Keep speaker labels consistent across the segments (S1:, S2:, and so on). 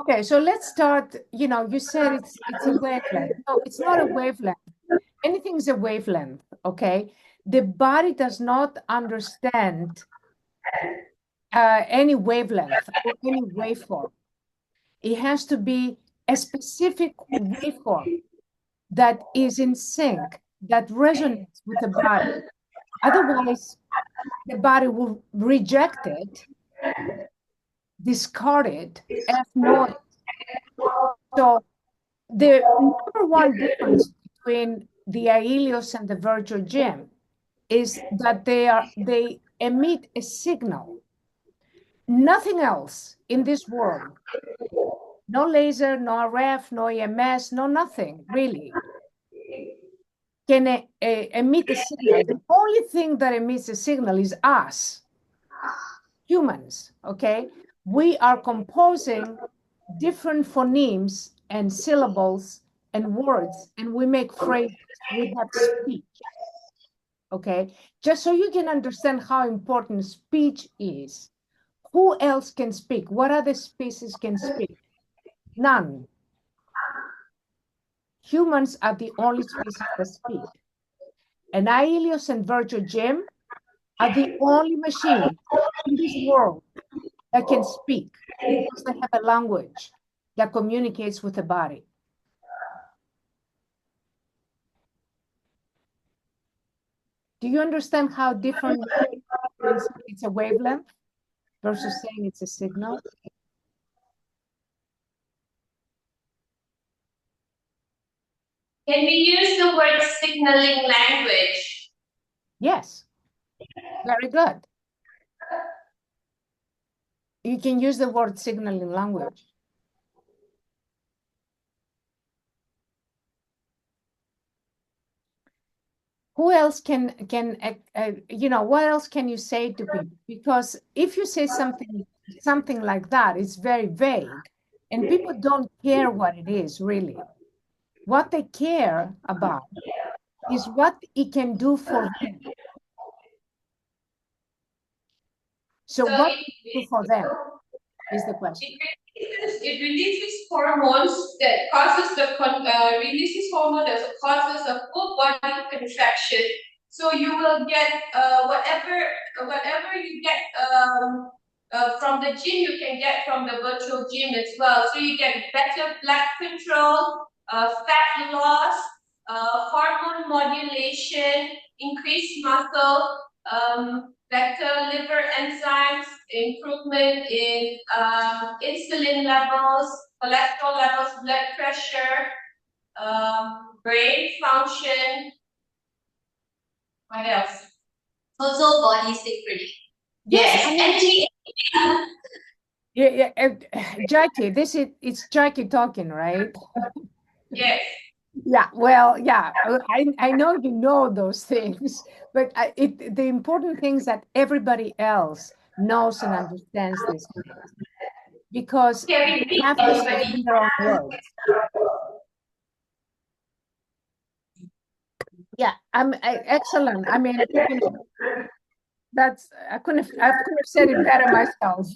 S1: Okay, so let's start. You said it's a wavelength. No, it's not a wavelength. Anything is a wavelength, okay? The body does not understand any wavelength or any waveform. It has to be a specific waveform that is in sync, that resonates with the body. Otherwise, the body will reject it, discard it as noise. So the number one difference between the IELLIOS and the virtual gym is that they emit a signal. Nothing else in this world, no laser, no RF, no EMS, no nothing really can emit a signal. The only thing that emits a signal is us, humans, okay? We are composing different phonemes and syllables and words, and we make phrases. We have speech, okay? Just so you can understand how important speech is. Who else can speak? What other species can speak? None. Humans are the only species that speak. And IELLIOS and virtual gym are the only machine in this world that can speak because they have a language that communicates with the body. Do you understand how different it's a wavelength versus saying it's a signal?
S2: Can we use the word signaling language?
S1: Yes. Very good. You can use the word signaling language. Who else can what else can you say to people? Because if you say something like that, it's very vague, and people don't care what it is really. What they care about is what it can do for them. So what can it do for them is the question.
S2: It releases hormones that causes releases hormone that causes a full body contraction. So you will get whatever you get from the gym, you can get from the virtual gym as well. So you get better blood control, fat loss, hormone modulation, increased muscle, better liver enzymes, improvement in insulin levels, cholesterol levels, blood pressure, brain function. What else? Also body security. Yes, energy.
S1: Jackie, it's Jackie talking, right?
S2: Yes.
S1: Yeah, well, yeah, I know you know those things, but the important thing is that everybody else knows and understands these things because they have to say it in their own words. Yeah, excellent. I mean, I could have said it better myself.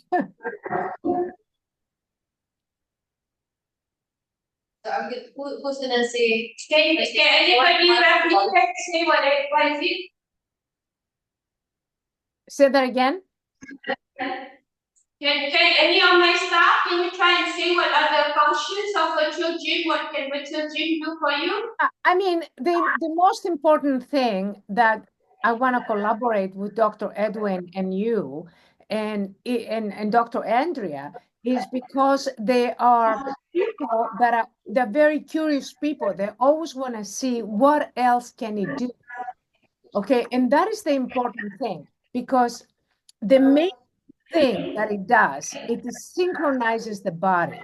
S2: Who's gonna say? Can anybody say what is it?
S1: Say that again.
S2: Can any of my staff, can you try and say what are the functions of virtual gym? What can virtual gym do for you?
S1: I mean, the most important thing that I want to collaborate with Dr. Edwin and you and Dr. Andrea is because they are people they're very curious people. They always want to see what else can it do. Okay, and that is the important thing because the main thing that it does, it synchronizes the body.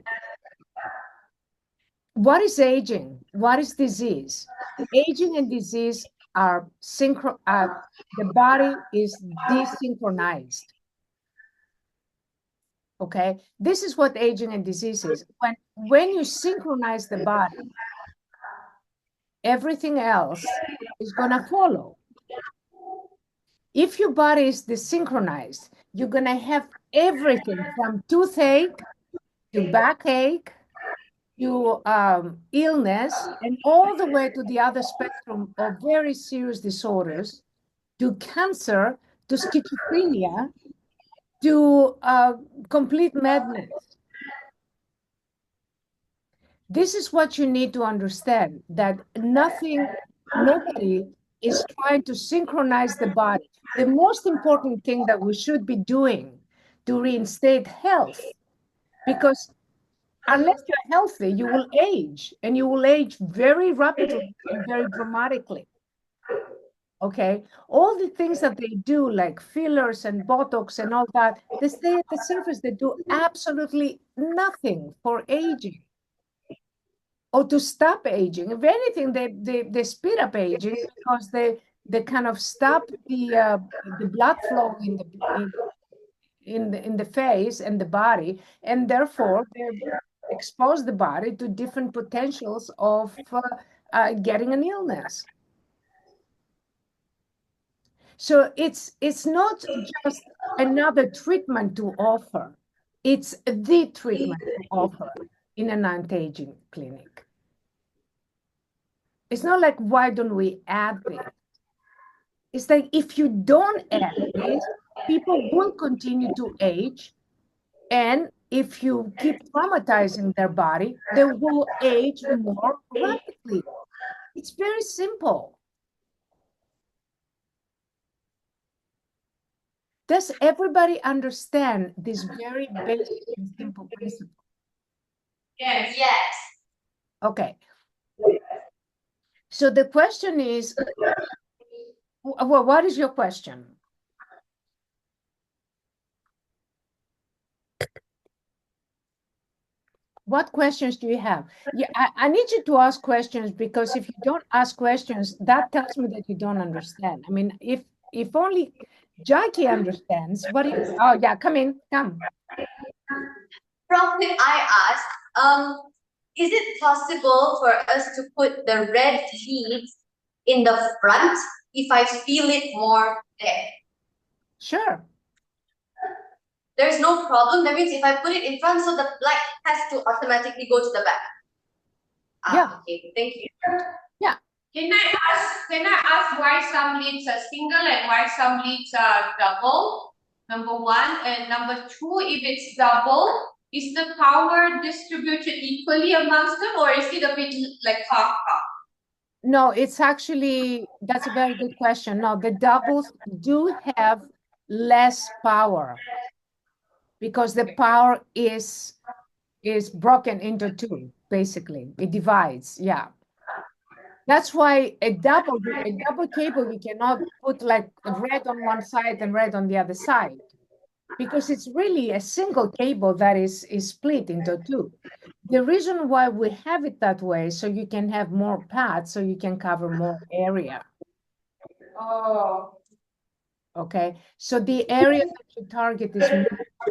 S1: What is aging? What is disease? Aging and disease are the body is desynchronized. Okay, this is what aging and disease is. When you synchronize the body, everything else is gonna follow. If your body is desynchronized, you're gonna have everything from toothache to backache, to illness, and all the way to the other spectrum of very serious disorders, to cancer, to schizophrenia, to complete madness. This is what you need to understand, that nobody is trying to synchronize the body. The most important thing that we should be doing to reinstate health, because unless you're healthy, you will age, and you will age very rapidly and very dramatically. Okay, all the things that they do, like fillers and Botox and all that, they stay at the surface. They do absolutely nothing for aging or to stop aging. If anything, they speed up aging because they kind of stop the blood flow in the face and the body, and therefore they expose the body to different potentials of getting an illness. So it's not just another treatment to offer. It's the treatment to offer in an anti-aging clinic. It's not like, why don't we add this? It's like, if you don't add this, people will continue to age. And if you keep traumatizing their body, they will age more rapidly. It's very simple. Does everybody understand this very basic and simple principle?
S2: Yes. Yes.
S1: Okay. So the question is, well, what is your question? What questions do you have? Yeah, I need you to ask questions, because if you don't ask questions, that tells me that you don't understand. I mean, if only Jackie understands, what do you, oh yeah, come in, come.
S2: Prof, if I ask, is it possible for us to put the red leaves in the front if I feel it more there?
S1: Sure.
S2: There's no problem. That means if I put it in front, so the black has to automatically go to the back.
S1: Yeah.
S2: Okay, thank you.
S1: Yeah.
S3: Can I ask why some leads are single and why some leads are double? Number one. And number two, if it's double, is the power distributed equally amongst them, or is it a bit like half-half?
S1: No, it's actually, that's a very good question. No, the doubles do have less power, because the power is broken into two, basically. It divides, yeah. That's why a double cable, you cannot put like red on one side and red on the other side, because it's really a single cable that is split into two. The reason why we have it that way, so you can have more paths, so you can cover more area.
S3: Oh.
S1: Okay, so the area that you target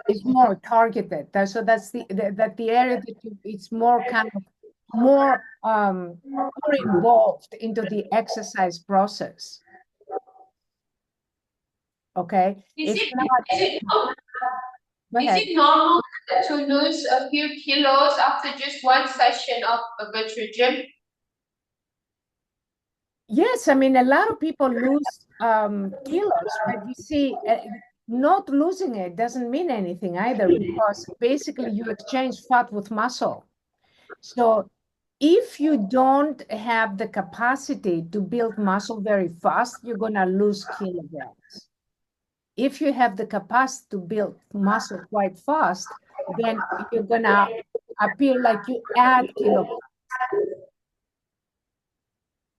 S1: is more targeted. So that's the area that it's more kind of more involved into the exercise process. Okay,
S3: Is it normal to lose a few kilos after just one session of a virtual gym?
S1: Yes, I mean, a lot of people lose kilos, but you see, not losing it doesn't mean anything either, because basically you exchange fat with muscle. So if you don't have the capacity to build muscle very fast, you're going to lose kilograms. If you have the capacity to build muscle quite fast, then you're going to appear like you add kilograms.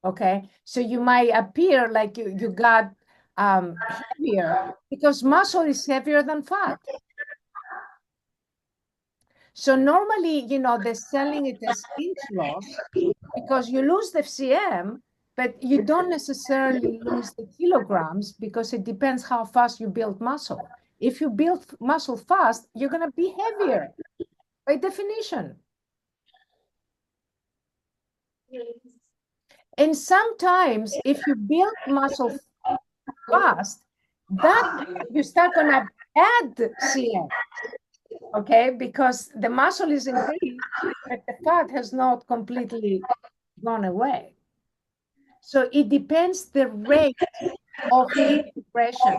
S1: Okay, so you might appear like you got heavier, because muscle is heavier than fat. So normally, they're selling it as inch loss, because you lose the FCM, but you don't necessarily lose the kilograms, because it depends how fast you build muscle. If you build muscle fast, you're going to be heavier by definition. And sometimes if you build muscle fast, that you start going to add CM. okay? Because the muscle is increased, but the fat has not completely gone away. So it depends the rate of each depression,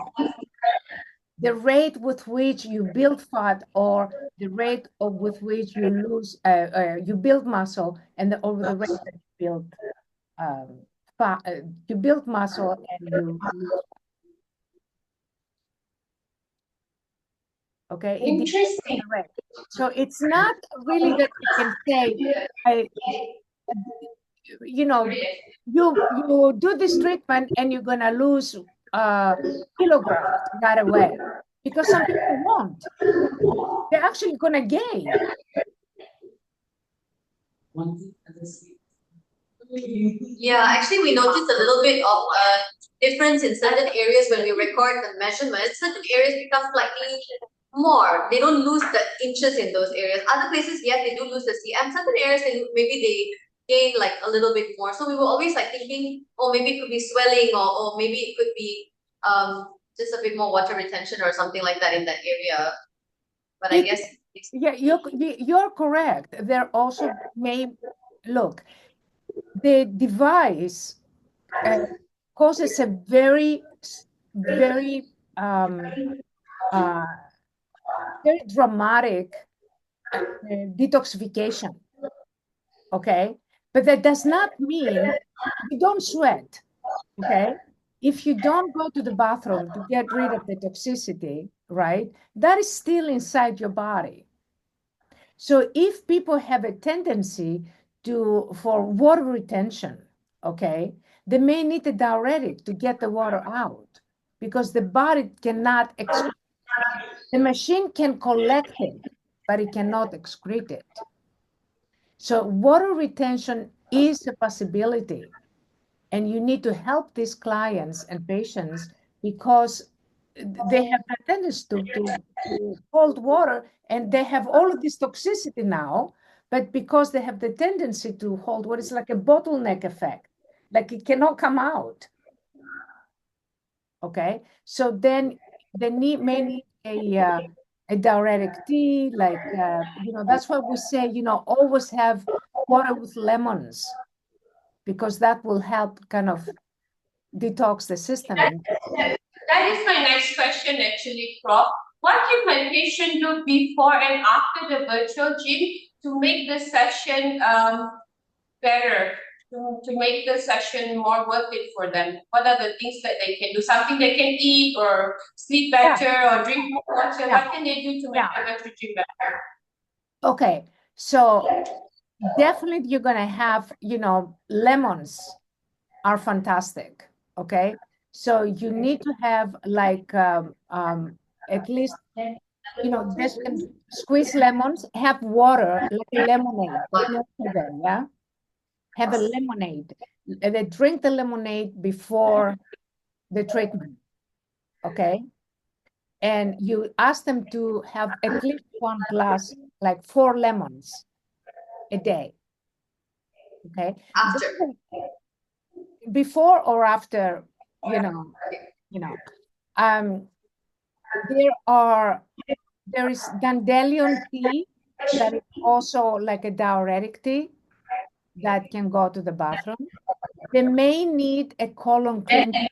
S1: the rate with which you build fat or the rate of with which you lose, you build muscle, and over the rate that you build fat, you build muscle and you lose. Okay, it depends on
S2: Interesting.
S1: the rate. So it's not really that you can say, I, you know, you do this treatment and you're gonna lose kilograms right away, because some people won't. They're actually gonna gain.
S4: Yeah, actually, we noticed a little bit of difference in certain areas when we record the measurements. Certain areas become slightly more. They don't lose the inches in those areas. Other places, yes, they do lose the cm. Certain areas, maybe they gain like a little bit more. So we were always like thinking, oh, maybe it could be swelling, or maybe it could be just a bit more water retention or something like that in that area. But I guess
S1: Yeah, you're correct. There also may look, the device causes a very uh, very dramatic detoxification. Okay, but that does not mean you don't sweat. Okay, if you don't go to the bathroom to get rid of the toxicity, right, that is still inside your body. So if people have a tendency for water retention, okay, they may need a diuretic to get the water out, because the body cannot excrete. The machine can collect it, but it cannot excrete it. So water retention is a possibility, and you need to help these clients and patients because they have a tendency to hold water, and they have all of this toxicity now, but because they have the tendency to hold what is like a bottleneck effect, like it cannot come out. Okay, so then they may need a diuretic tea, like that's why we say, always have water with lemons, because that will help kind of detox the system. And
S3: That is my next question, actually, Prof. What can my patient do before and after the virtual gym to make the session better, to make the session more worth it for them? What are the things that they can do? Something they can eat or sleep better or drink more water?
S1: Yeah.
S3: What can they do to make the virtual gym better?
S1: Okay, so definitely you're gonna have, lemons are fantastic. Okay, so you need to have like at least just squeeze lemons, have water like a lemonade, but no sugar. Yeah, have a lemonade. They drink the lemonade before the treatment. Okay, and you ask them to have at least one glass, like 4 lemons a day. Okay,
S4: after.
S1: before or after, there is dandelion tea that is also like a diuretic tea that can go to the bathroom. They may need a colon cleanser.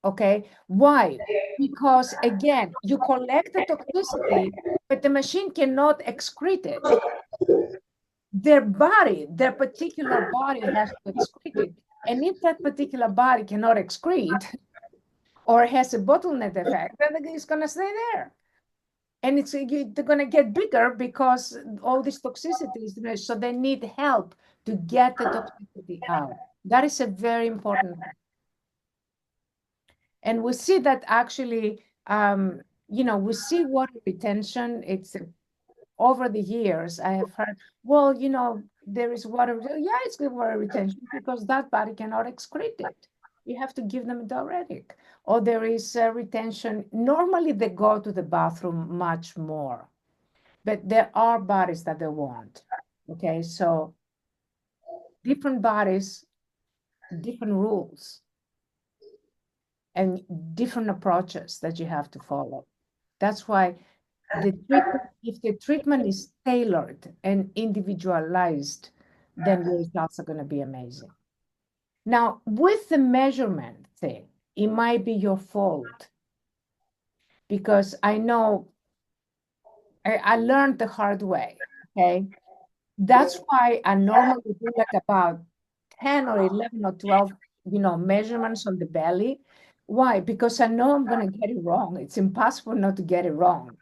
S1: Okay, why? Because again, you collect the toxicity, but the machine cannot excrete it. Their particular body has to excrete it. And if that particular body cannot excrete or has a bottleneck effect, then it's going to stay there. And they're going to get bigger because all this toxicity is there. So they need help to get the toxicity out. That is a very important thing. And we see that actually, we see water retention. It's over the years, I have heard, well, there is water. Yeah, it's good water retention because that body cannot excrete it. You have to give them a diuretic. Or there is retention. Normally, they go to the bathroom much more. But there are bodies that they won't. Okay, so different bodies, different rules, and different approaches that you have to follow. That's why if the treatment is tailored and individualized, then the results are going to be amazing. Now, with the measurement thing, it might be your fault, because I know I learned the hard way, okay? That's why I normally do like about 10 or 11 or 12, measurements on the belly. Why? Because I know I'm going to get it wrong. It's impossible not to get it wrong,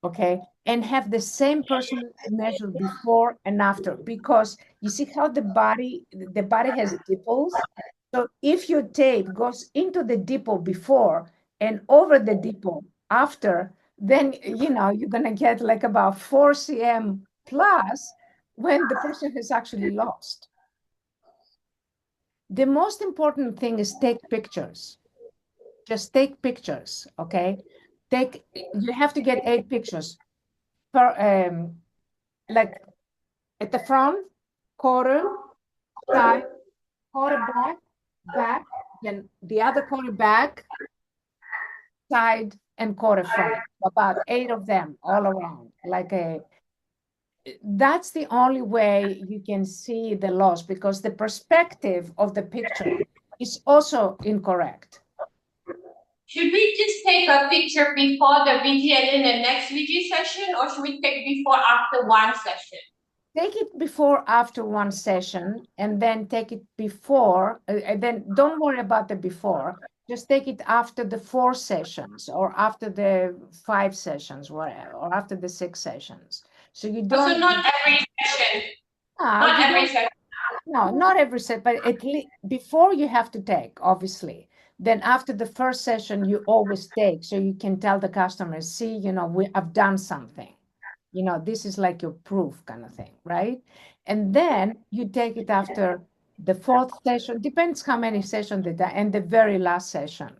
S1: okay? And have the same person measure before and after, because you see how the body has dimples. So if your tape goes into the dimple before and over the dimple after, then you're gonna get like about 4 cm plus when the person has actually lost. The most important thing is take pictures. Just take pictures, okay? You have to get 8 pictures per like at the front, quarter, side, quarter back, then the other quarter back, side, and quarter front. About 8 of them all around. That's the only way you can see the loss, because the perspective of the picture is also incorrect.
S3: Should we just take a picture before the VG and then the next VG session, or should we take before after one session?
S1: Take it before after one session, and then take it before, and then don't worry about the before. Just take it after the 4 sessions, or after the 5 sessions, whatever, or after the 6 sessions. So you don't.
S3: So not every session.
S1: Not
S3: every session.
S1: No, not every set, but at least before you have to take, obviously. Then after the first session, you always take, so you can tell the customers, see, I've done something. This is like your proof kind of thing, right? And then you take it after the 4th session, depends how many sessions they do, and the very last session.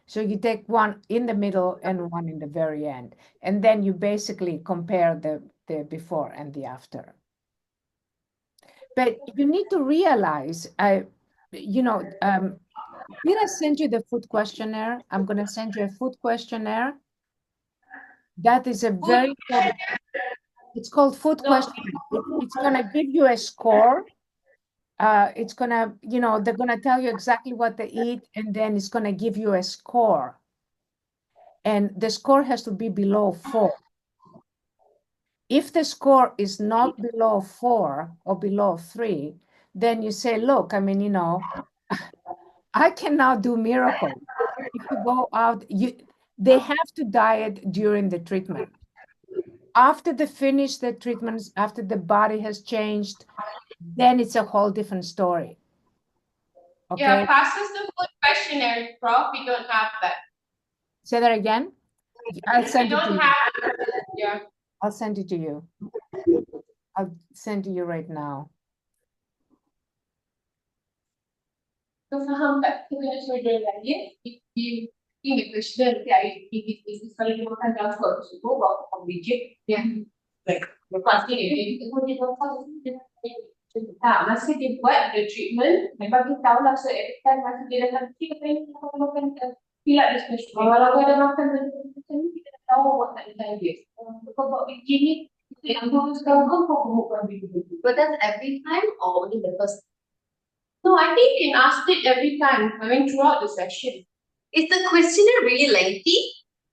S1: So you take one in the middle and one in the very end. And then you basically compare the before and the after. But you need to realize, did I send you the food questionnaire? I'm going to send you a food questionnaire. That is a very good, it's called food questionnaire. It's going to give you a score. It's going to, they're going to tell you exactly what they eat, and then it's going to give you a score. And the score has to be below 4. If the score is not below 4 or below 3, then you say, look, I mean, I can now do miracles. If you go out, they have to diet during the treatment. After they finish the treatments, after the body has changed, then it's a whole different story. Okay.
S3: Yeah, pass us the food questionnaire, Prof. We don't have that.
S1: Say that again. I'll send it to you.
S3: Yeah.
S1: I'll send it to you. I'll send to you right now.
S3: So faham tak kita saudara lagi ini question ini sekali makan dalam food semua waktu pembijik ya like lepas ni dia masih dia buat the treatment memang kita tahu lah so every time masih dia datang kita pengen makan fill up the special kalau dia makan macam ni kita tahu buat tak ada dia kalau begini kita ambil sekarang kau bukan begitu.
S4: But that's every time or only the first?
S3: No, I think you can ask it every time. I mean, throughout the session.
S4: Is the questionnaire really lengthy,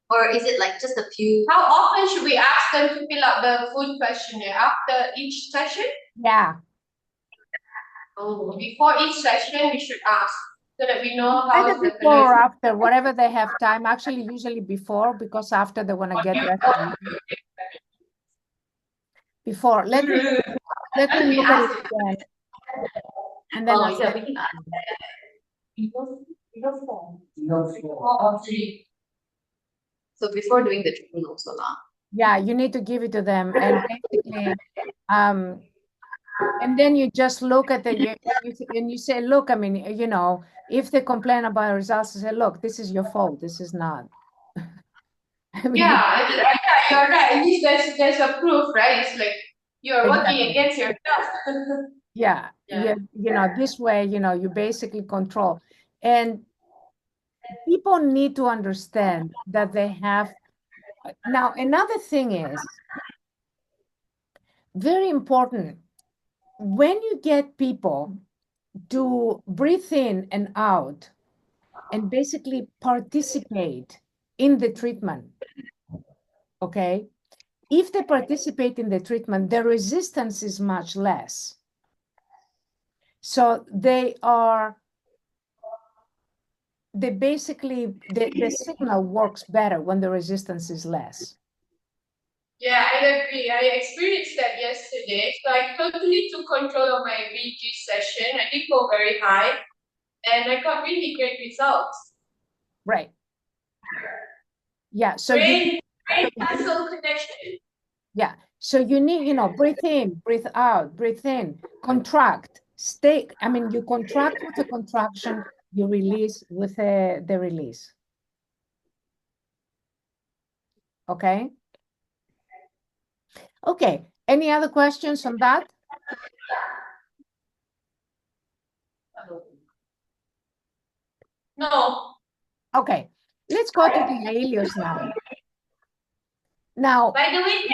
S4: or is it like just a few?
S3: How often should we ask them to fill out the food questionnaire? After each session?
S1: Yeah.
S3: Oh, before each session, we should ask so that we know how.
S1: Either before or after, whatever they have time. Actually, usually before, because after they want to get ready. Before, let me look at it again. And then
S4: we can ask. So before doing the treatment also lah.
S1: Yeah, you need to give it to them, and basically, and then you just look at and you say, look, I mean, if they complain about results, you say, look, this is your fault. This is not.
S3: I mean, yeah, you're right. At least there's a proof, right? It's like you're working against yourself.
S1: Yeah, this way, you basically control. And people need to understand that they have Now, another thing is very important. When you get people to breathe in and out and basically participate in the treatment, okay? If they participate in the treatment, the resistance is much less. So they basically, the signal works better when the resistance is less.
S2: Yeah, I agree. I experienced that yesterday. So I totally took control of my VG session. I didn't go very high, and I got really great results.
S1: Right. Yeah, so
S2: Brain muscle connection.
S1: yeah, so you need, breathe in, breathe out, breathe in, contract, stay. I mean, you contract with a contraction, you release with the release. Okay. Okay. Any other questions on that?
S2: No.
S1: Okay. Let's go to the IELLIOS now. Now,
S2: by the way,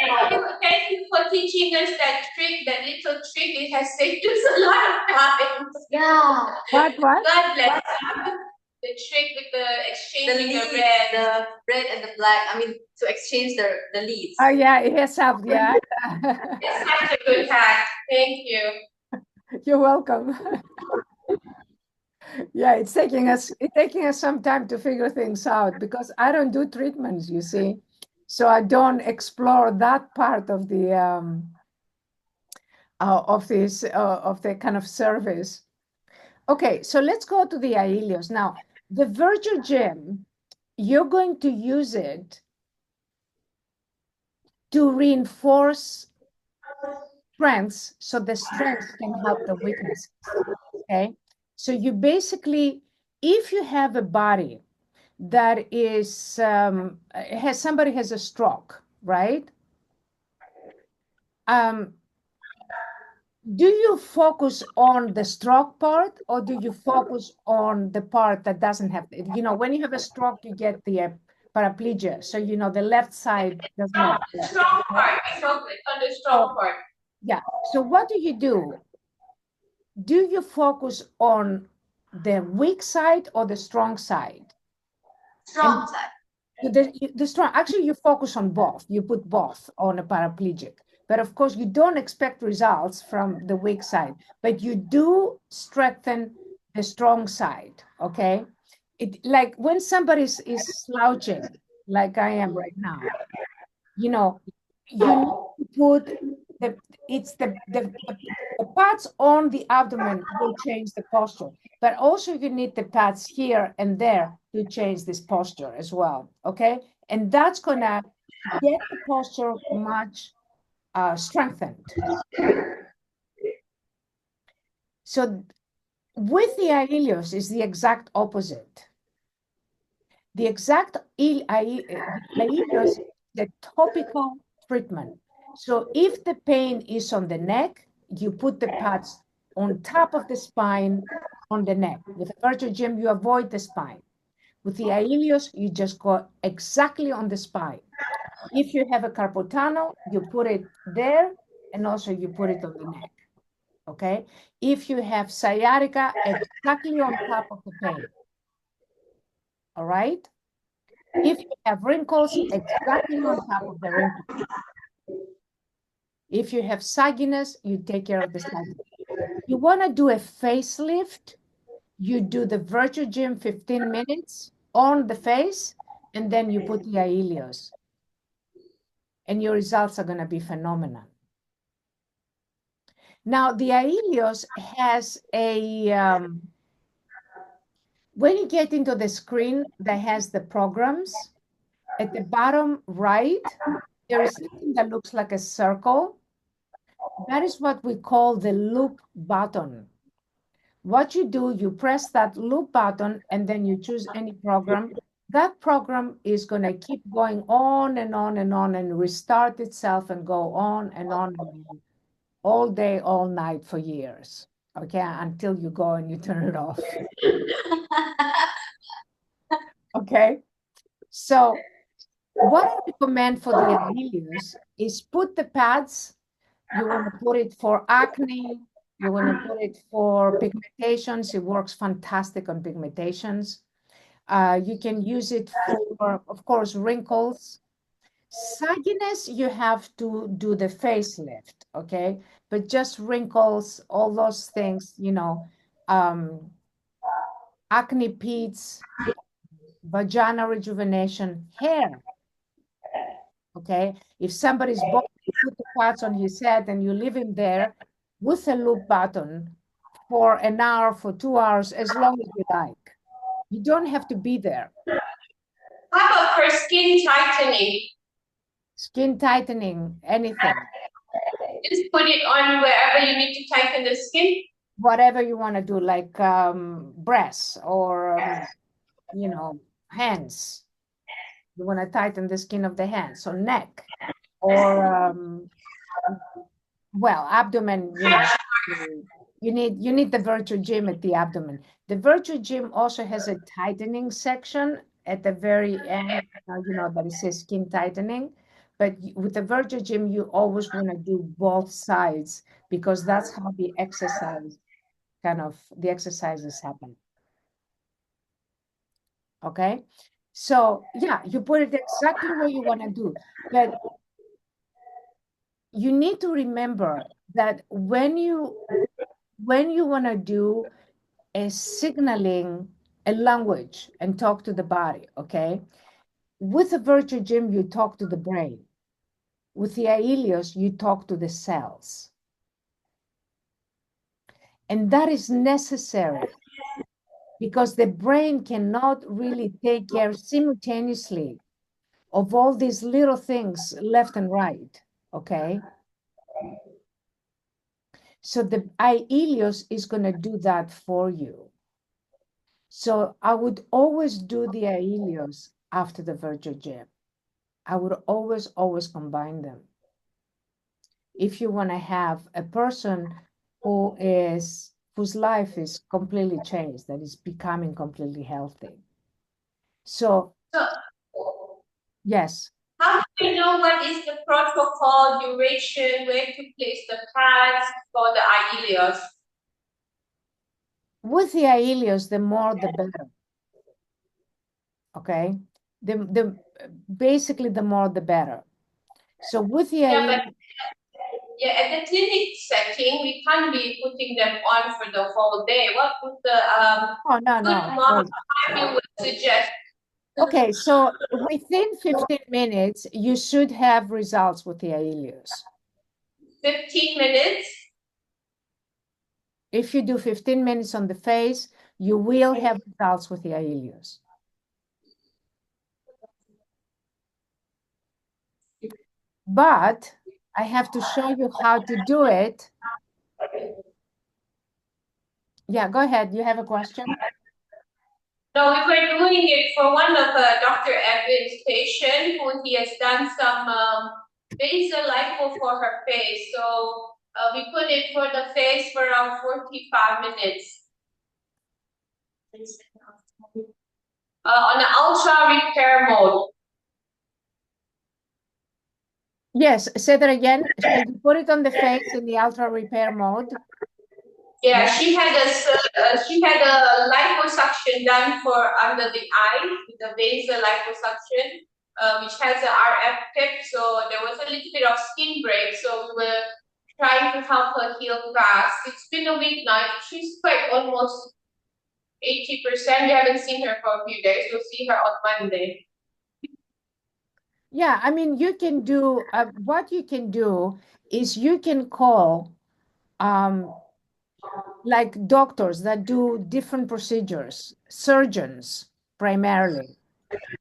S2: thank you for teaching us that trick, that little trick. It has saved us a lot of time.
S4: Yeah.
S1: what?
S2: God bless you. The trick with the exchanging the
S4: red and the black. I mean, to exchange the leads.
S1: Oh yeah, yes, yeah.
S2: It's such a good hack. Thank you.
S1: You're welcome. Yeah, it's taking us some time to figure things out because I don't do treatments, you see. So I don't explore that part of the of the kind of service. Okay, so let's go to the IELLIOS. Now, the virtual gym, you're going to use it to reinforce strengths so the strengths can help the weaknesses. Okay, so you basically, if you have a body that is somebody has a stroke, right? Do you focus on the stroke part or do you focus on the part that doesn't have, when you have a stroke, you get the paraplegia. So, the left side does not.
S2: Strong part. Focus on the strong part.
S1: Yeah. So what do? Do you focus on the weak side or the strong side?
S4: Strong side.
S1: The strong, actually, you focus on both. You put both on a paraplegic. But of course, you don't expect results from the weak side, but you do strengthen the strong side, okay? Like when somebody is slouching, like I am right now, you need to put the pads on the abdomen will change the posture, but also you need the pads here and there to change this posture as well, okay? And that's gonna get the posture much strengthened. So with the IELLIOS is the exact opposite. The exact IELLIOS is the topical treatment. So if the pain is on the neck, you put the pads on top of the spine on the neck. With a virtual gym, you avoid the spine. With the IELLIOS, you just go exactly on the spine. If you have a carpal tunnel, you put it there, and also you put it on the neck, okay? If you have sciatica, exactly on top of the pain, all right? If you have wrinkles, exactly on top of the wrinkles. If you have sagginess, you take care of the sagginess. You want to do a facelift, you do the virtual gym 15 minutes on the face, and then you put the IELLIOS. And your results are going to be phenomenal. Now, the IELLIOS has when you get into the screen that has the programs, at the bottom right, there is something that looks like a circle. That is what we call the loop button. What you do, you press that loop button and then you choose any program. That program is going to keep going on and on and on and restart itself and go on and on and on, all day, all night for years. Okay, until you go and you turn it off. Okay, so What I recommend for the IELLIOS is put the pads. You want to put it for acne. You want to put it for pigmentations. It works fantastic on pigmentations. You can use it for, of course, wrinkles. Sagginess, you have to do the facelift, okay? But just wrinkles, all those things, acne pits, vagina rejuvenation, hair, okay? If somebody's bald, you put the pads on his head and you leave him there with a loop button for an hour, for 2 hours, as long as you like. You don't have to be there.
S3: How about for skin tightening?
S1: Skin tightening, anything.
S3: Just put it on wherever you need to tighten the skin.
S1: Whatever you want to do, like breasts or, hands. You want to tighten the skin of the hands, so neck or, well, abdomen, you need the virtual gym at the abdomen. The virtual gym also has a tightening section at the very end, that it says skin tightening. But with the virtual gym, you always want to do both sides because that's how the exercises happen. Okay, so yeah, you put it exactly where you want to do, but you need to remember that when you want to do a signaling, a language, and talk to the body, okay? With a virtual gym, you talk to the brain. With the IELLIOS, you talk to the cells. And that is necessary because the brain cannot really take care simultaneously of all these little things left and right, okay? So the IELLIOS is going to do that for you. So I would always do the IELLIOS after the virtual gym. I would always combine them. If you want to have a person whose life is completely changed, that is becoming completely healthy. So yes.
S3: How do you know what is the protocol, duration, where to place the pads for the IELLIOS?
S1: With the IELLIOS, the more the better. Okay, basically the more the better. So with the IELLIOS,
S3: at the clinic setting, we can't be putting them on for the whole day. What would the good amount of time you would suggest?
S1: Okay, so within 15 minutes, you should have results with the IELLIOS.
S3: 15 minutes?
S1: If you do 15 minutes on the face, you will have results with the IELLIOS. But I have to show you how to do it. Yeah, go ahead. You have a question?
S3: No, we were doing it for one of Dr. Evan's patients who he has done some basal lipo for her face. So we put it for the face for around 45 minutes. On the ultra repair mode.
S1: Yes, say that again. So you put it on the face in the ultra repair mode.
S3: Yeah, she had a liposuction done for under the eye, the basal liposuction, which has a RF tip. So there was a little bit of skin break. So we were trying to help her heal fast. It's been a week now. She's quite almost 80%. We haven't seen her for a few days. We'll see her on Monday.
S1: Yeah, I mean, you can do, what you can do is you can call like doctors that do different procedures, surgeons primarily,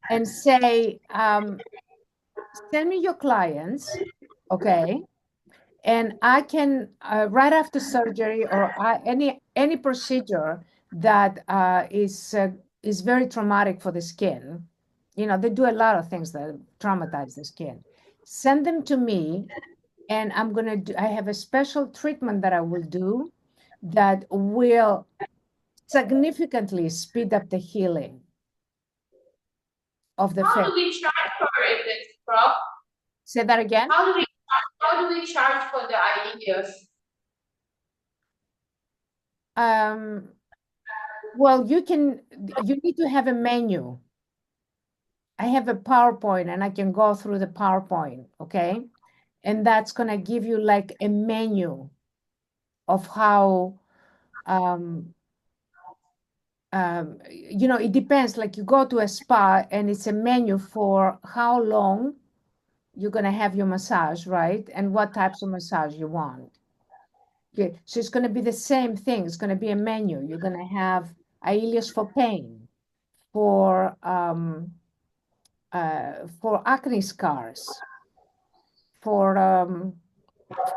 S1: and say, send me your clients, okay? And I can, right after surgery or any procedure that is very traumatic for the skin, they do a lot of things that traumatize the skin. Send them to me, and I have a special treatment that I will do that will significantly speed up the healing of the face.
S3: charge for it, Prof?
S1: Say that again.
S3: How do we charge for the IELLIOS?
S1: Well, you need to have a menu. I have a PowerPoint and I can go through the PowerPoint, okay? And that's gonna give you like a menu of how, you know, it depends, like you go to a spa and it's a menu for how long you're gonna have your massage, right? And what types of massage you want. Okay, so it's gonna be the same thing. It's gonna be a menu. You're gonna have IELLIOS for pain, for acne scars, for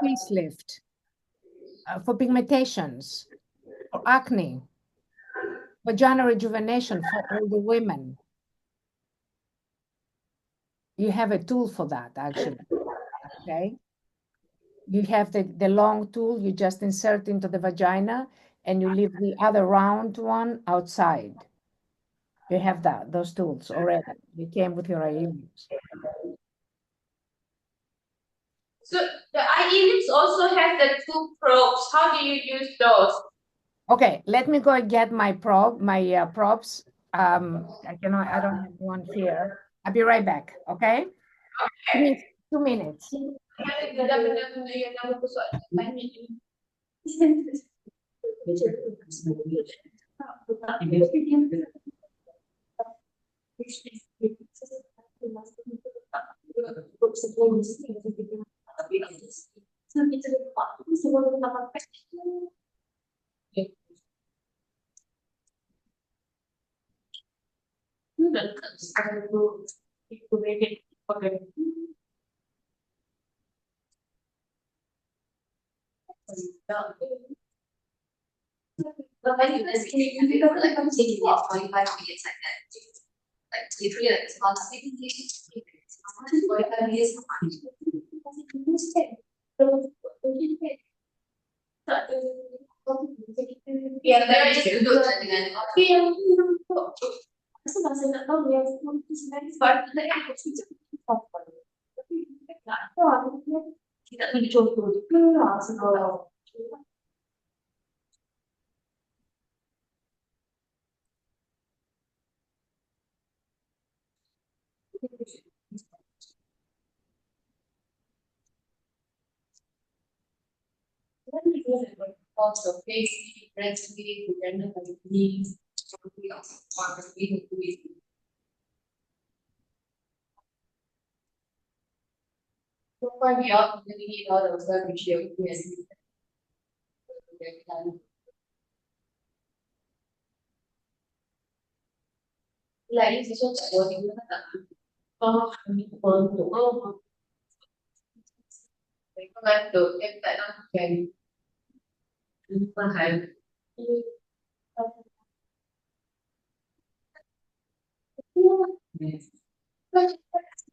S1: facelift, for pigmentations, for acne, vagina rejuvenation for older women. You have a tool for that, actually, okay? You have the long tool, you just insert into the vagina, and you leave the other round one outside. You have those tools already. You came with your IELLIOS.
S3: So the IELLIOS also has the 2 probes. How do you use those?
S1: Okay, let me go and get my props. I don't have one here. I'll be right back, okay? Give me 2 minutes.
S4: But when you guys can you like I'm taking off 45 minutes like that. Like literally like it's about 60 minutes. 45 minutes.
S3: Yeah,
S4: Pero just duduk je dengan tidak tunjuk also face breastfeeding, dependent on the needs, so far we all really need all those which you like it's just what you mengantuk, tak nak makan. Mahal.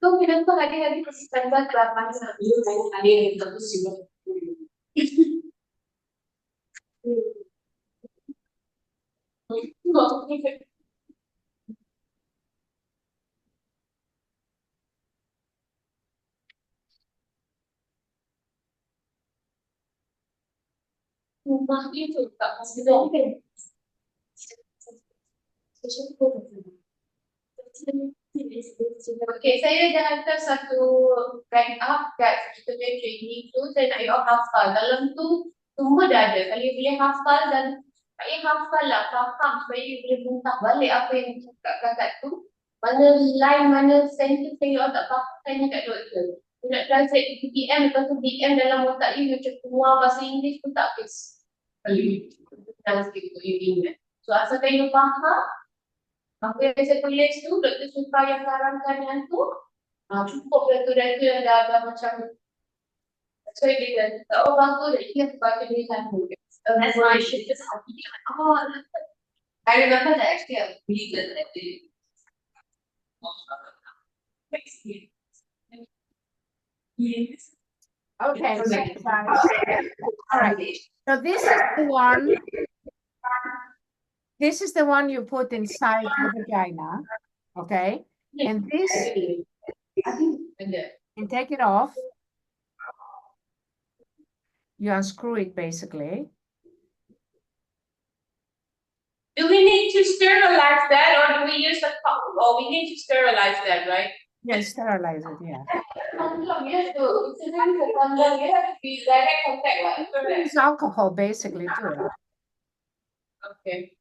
S4: Kau kenapa hari-hari persiskan buat kelapan sambil hari-hari terus juga. Rumah itu tak pasti dong. Okay, saya dah hantar satu write up kat kita punya training tu. Saya nak you all hafal. Dalam tu semua dah ada. Kalau you boleh hafal dan tak payah hafal lah, faham supaya you boleh muntah balik apa yang cakapkan kat tu. Mana line, mana sentence yang you all tak faham, tanya kat doktor. You nak translate BM, lepas tu BM dalam otak you macam keluar bahasa Inggeris pun tak habis. Kalau you translate untuk you ingat. So asalkan you faham apa yang saya tulis tu, doktor Sofra yang sarankan yang tu, cukup doktor-doktor yang dah macam so dia kata, oh bagus, dia baca dia satu. That's why I should just I remember that actually I was really good at it.
S1: Yes. Okay, thanks, guys. All right. So this is the one. This is the one you put inside the vagina, okay? And and take it off. You unscrew it basically.
S2: Do we need to sterilize that, or do we use the or we need to sterilize that, right?
S1: Yeah, sterilize it, yeah.
S2: Yes, so it's a condom, you have to be direct contact, right?
S1: Use alcohol basically too.
S2: Okay.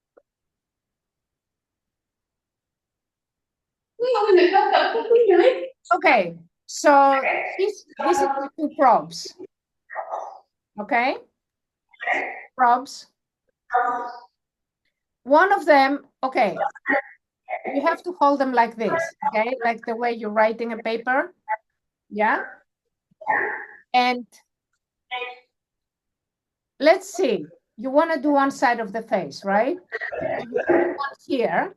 S1: Okay, so this is the two probes. Okay, probes. One of them, okay, you have to hold them like this, okay, like the way you're writing a paper, yeah. And let's see, you want to do one side of the face, right? So you put one here,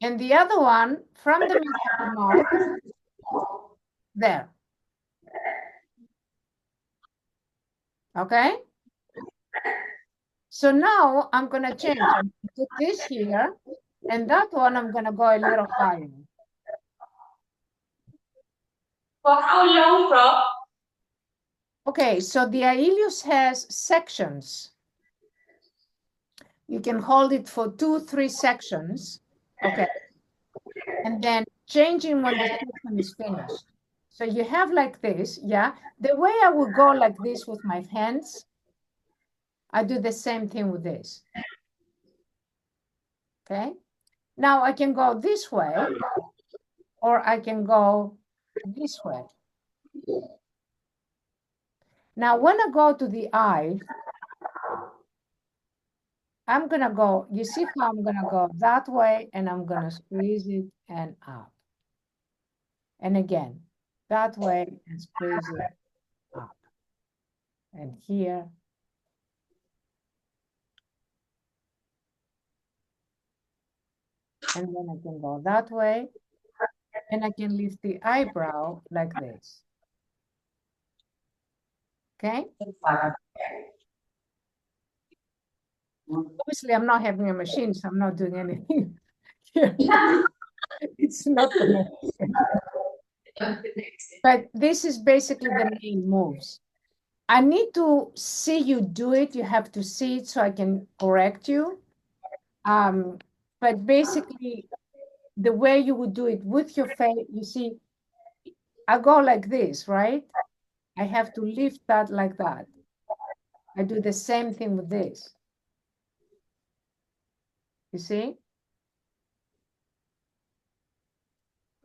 S1: and the other one from the middle of the mouth there. Okay. So now I'm going to change. I'm going to put this here, and that one I'm going to go a little higher.
S2: For how long, Prof?
S1: Okay, so the IELLIOS has sections. You can hold it for 2-3 sections, okay? And then changing when the section is finished. So you have like this, yeah? The way I would go like this with my hands, I do the same thing with this. Okay? Now I can go this way, or I can go this way. Now, when I go to the eye, I'm going to go, you see how I'm going to go that way, and I'm going to squeeze it and up. And again, that way and squeeze it up. And here. And then I can go that way, and I can lift the eyebrow like this. Okay? Obviously, I'm not having a machine, so I'm not doing anything here. It's not gonna happen. But this is basically the main moves. I need to see you do it. You have to see it so I can correct you. But basically, the way you would do it with your face, you see, I go like this, right? I have to lift that like that. I do the same thing with this. You see?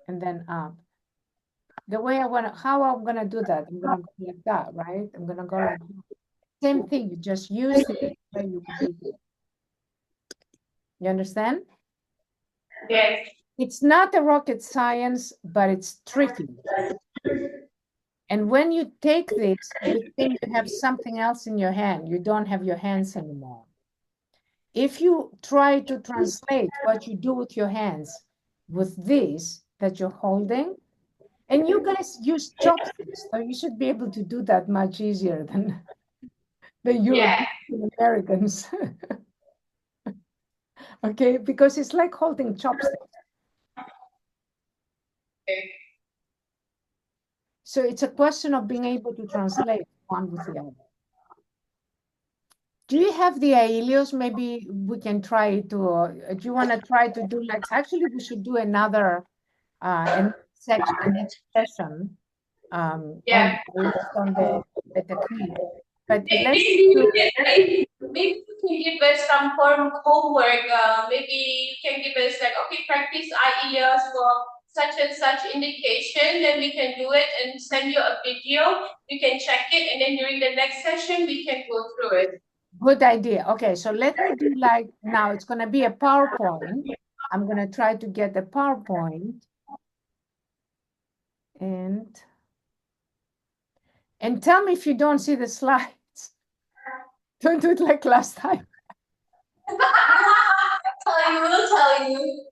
S1: And then up. The way I want to, how I'm going to do that, I'm going to go like that, right? I'm going to go like that. Same thing, you just use it the way you would do it. You understand?
S2: Yes.
S1: It's not a rocket science, but it's tricky. And when you take this, you think you have something else in your hand. You don't have your hands anymore. If you try to translate what you do with your hands with this that you're holding, and you guys use chopsticks, so you should be able to do that much easier than the European Americans. Okay, because it's like holding chopsticks.
S2: Okay.
S1: So it's a question of being able to translate one with the other. Do you have the IELLIOS? Maybe we can try to, do you want to try to do like, actually we should do another session on the technique. But let's do
S2: maybe you can give us some form of homework. Maybe you can give us like, okay, practice IELLIOS for such and such indication, then we can do it and send you a video. You can check it, and then during the next session, we can go through it.
S1: Good idea. Okay, so let me do like, now it's going to be a PowerPoint. I'm going to try to get the PowerPoint. And tell me if you don't see the slides. Don't do it like last time.
S4: We'll tell you.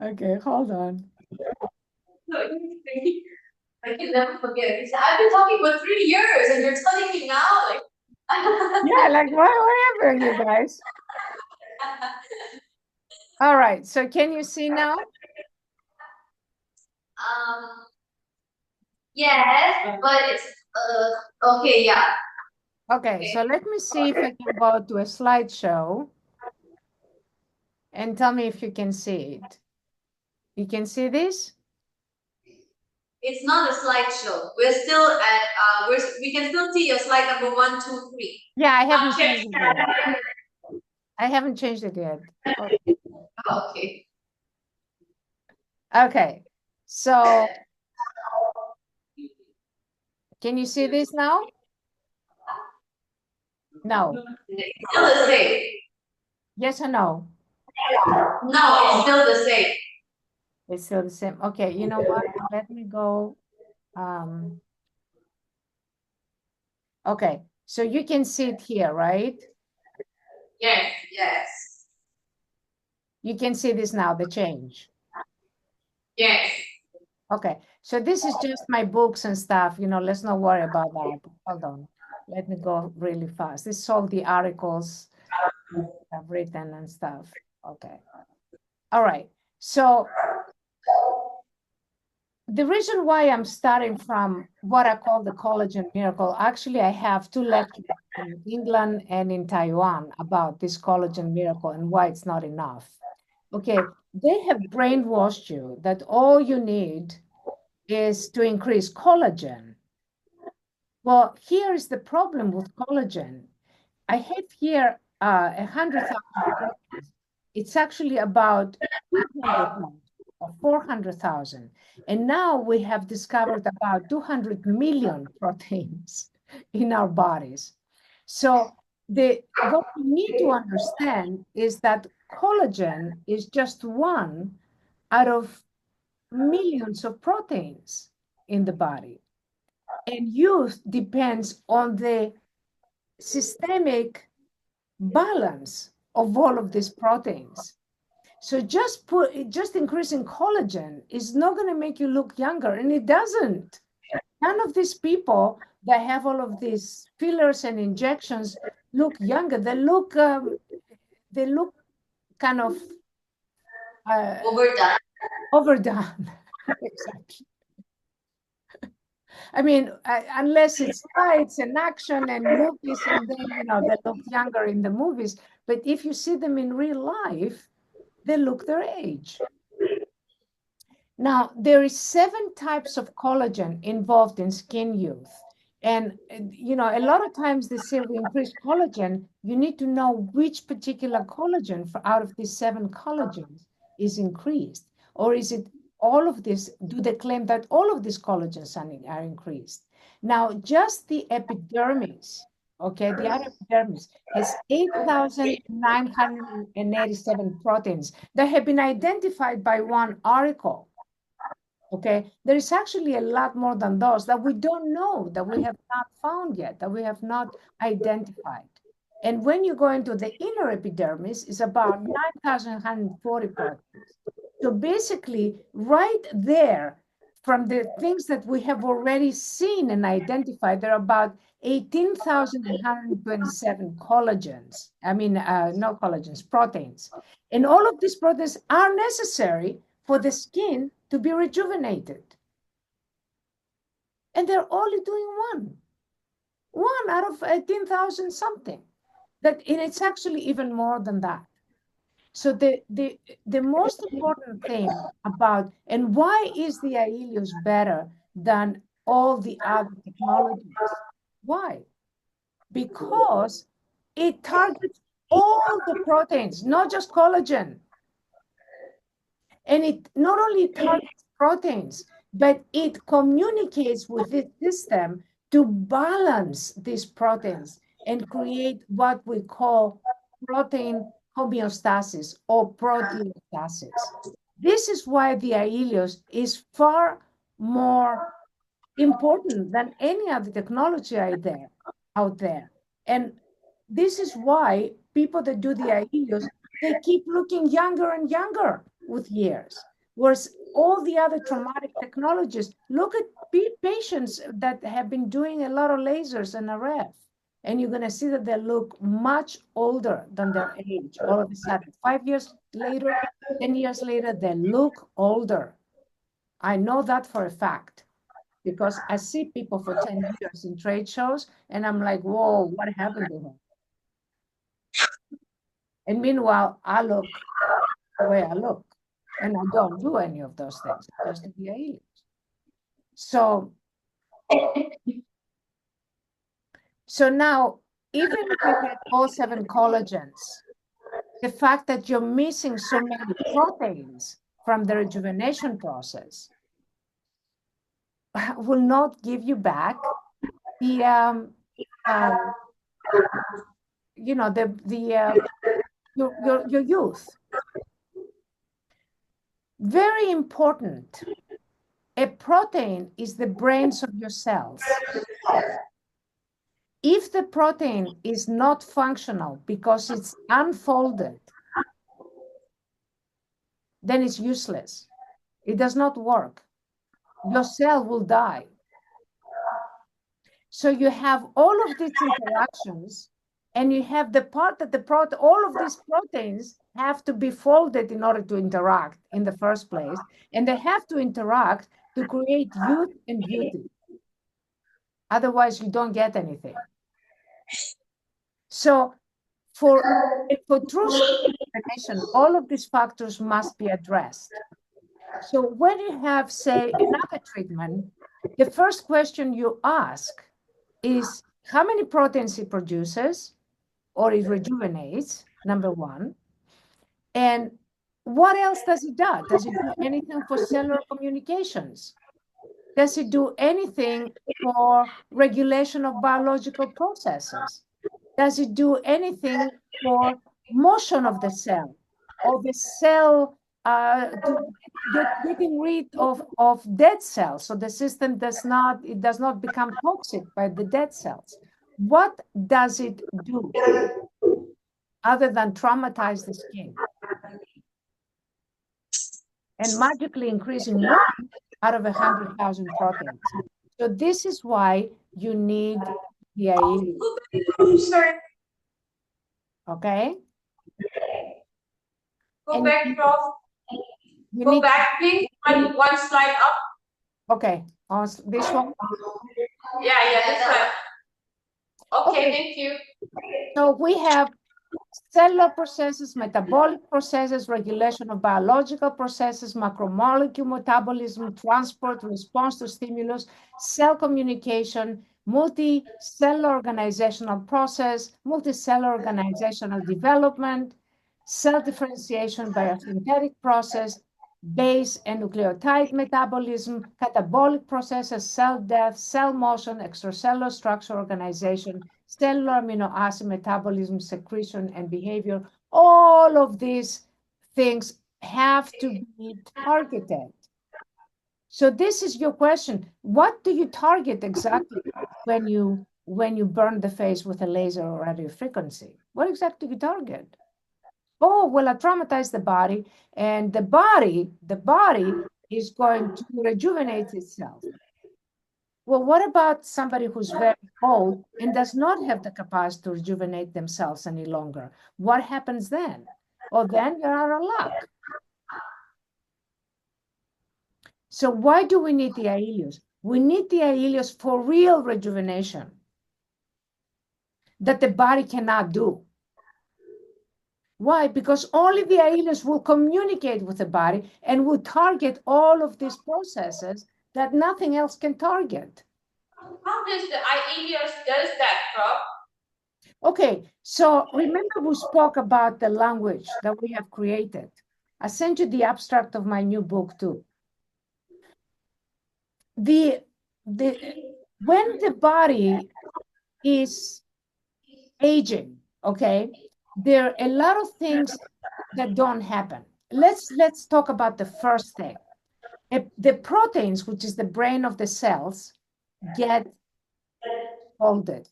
S1: Okay, hold on.
S4: I can never forget. I've been talking for 3 years, and you're telling me now, like.
S1: Yeah, like whatever, you guys. All right, so can you see now?
S4: Yes, but it's okay, yeah.
S1: Okay, so let me see if I can go to a slideshow and tell me if you can see it. You can see this?
S4: It's not a slideshow. We're still at we can still see your slide number 1, 2, 3.
S1: Yeah, I haven't changed it yet. I haven't changed it yet. Okay.
S4: Oh, okay.
S1: Okay, so can you see this now? No.
S4: It's still the same.
S1: Yes or no?
S4: No, it's still the same.
S1: It's still the same. Okay, you know what? Let me go. Okay, so you can see it here, right?
S4: Yes, yes.
S1: You can see this now, the change.
S4: Yes.
S1: Okay, so this is just my books and stuff, you know, let's not worry about that. Hold on, let me go really fast. This is all the articles I've written and stuff. Okay, all right. So the reason why I'm starting from what I call the collagen miracle, actually I have 2 lectures in England and in Taiwan about this collagen miracle and why it's not enough. Okay, they have brainwashed you that all you need is to increase collagen. Well, here is the problem with collagen. I have here 100,000 proteins. It's actually about 200,000 or 400,000. And now we have discovered about 200 million proteins in our bodies. So what we need to understand is that collagen is just one out of millions of proteins in the body. And youth depends on the systemic balance of all of these proteins. So just increasing collagen is not going to make you look younger, and it doesn't. None of these people that have all of these fillers and injections look younger. They look kind of
S4: Overdone.
S1: overdone. Exactly. I mean, unless it's lights and action and movies, and then, you know, they look younger in the movies. But if you see them in real life, they look their age. Now, there is 7 types of collagen involved in skin youth. And, you know, a lot of times they say we increase collagen. You need to know which particular collagen out of these 7 collagens is increased. Or is it all of this? Do they claim that all of these collagens are increased? Now, just the epidermis, okay, the outer epidermis has 8,987 proteins that have been identified by one article. Okay, there is actually a lot more than those that we don't know, that we have not found yet, that we have not identified. And when you go into the inner epidermis, it's about 9,140 proteins. So basically, right there, from the things that we have already seen and identified, there are about 18,127 collagens. I mean, no collagens, proteins. And all of these proteins are necessary for the skin to be rejuvenated. And they're only doing one out of 18,000 something. And it's actually even more than that. So the most important thing about, and why is the IELLIOS better than all the other technologies? Why? Because it targets all the proteins, not just collagen. And it not only targets proteins, but it communicates with the system to balance these proteins and create what we call protein homeostasis or proteostasis. This is why the IELLIOS is far more important than any other technology out there. And this is why people that do the IELLIOS, they keep looking younger and younger with years. Whereas all the other traumatic technologies, look at patients that have been doing a lot of lasers and RF, and you're going to see that they look much older than their age all of a sudden. 5 years later, 10 years later, they look older. I know that for a fact, because I see people for 10 years in trade shows, and I'm like, whoa, what happened to them? And meanwhile, I look the way I look, and I don't do any of those things, just the IELLIOS. So now, even if you had all 7 collagens, the fact that you're missing so many proteins from the rejuvenation process will not give you back the you know, your youth. Very important. A protein is the brains of your cells. If the protein is not functional because it's unfolded, then it's useless. It does not work. Your cell will die. So you have all of these interactions, and you have the part that all of these proteins have to be folded in order to interact in the first place, and they have to interact to create youth and beauty. Otherwise, you don't get anything. So for true rejuvenation, all of these factors must be addressed. So when you have, say, another treatment, the first question you ask is how many proteins it produces or it rejuvenates, number one. And what else does it do? Does it do anything for cellular communications? Does it do anything for regulation of biological processes? Does it do anything for motion of the cell, or the cell getting rid of dead cells, so the system does not become toxic by the dead cells? What does it do other than traumatize the skin and magically increasing 1 out of 100,000 proteins? So this is why you need the IELLIOS. Okay?
S3: Go back, Prof. Go back, please. One slide up.
S1: Okay, on this one?
S3: Yeah, this one. Okay, thank you.
S1: So we have cellular processes, metabolic processes, regulation of biological processes, macromolecule metabolism, transport, response to stimulus, cell communication, multicellular organizational process, multicellular organizational development, cell differentiation by a synthetic process, base and nucleotide metabolism, catabolic processes, cell death, cell motion, extracellular structure organization, cellular amino acid metabolism, secretion, and behavior. All of these things have to be targeted. So this is your question. What do you target exactly when you burn the face with a laser or radio frequency? What exactly do you target? Oh, well, I traumatize the body, and the body is going to rejuvenate itself. Well, what about somebody who's very old and does not have the capacity to rejuvenate themselves any longer? What happens then? Well, then you're out of luck. So why do we need the IELLIOS? We need the IELLIOS for real rejuvenation that the body cannot do. Why? Because only the IELLIOS will communicate with the body and will target all of these processes that nothing else can target.
S3: How does the IELLIOS does that, Prof?
S1: Okay, so remember we spoke about the language that we have created. I sent you the abstract of my new book too. When the body is aging, okay, there are a lot of things that don't happen. Let's talk about the first thing. The proteins, which is the brain of the cells, get folded.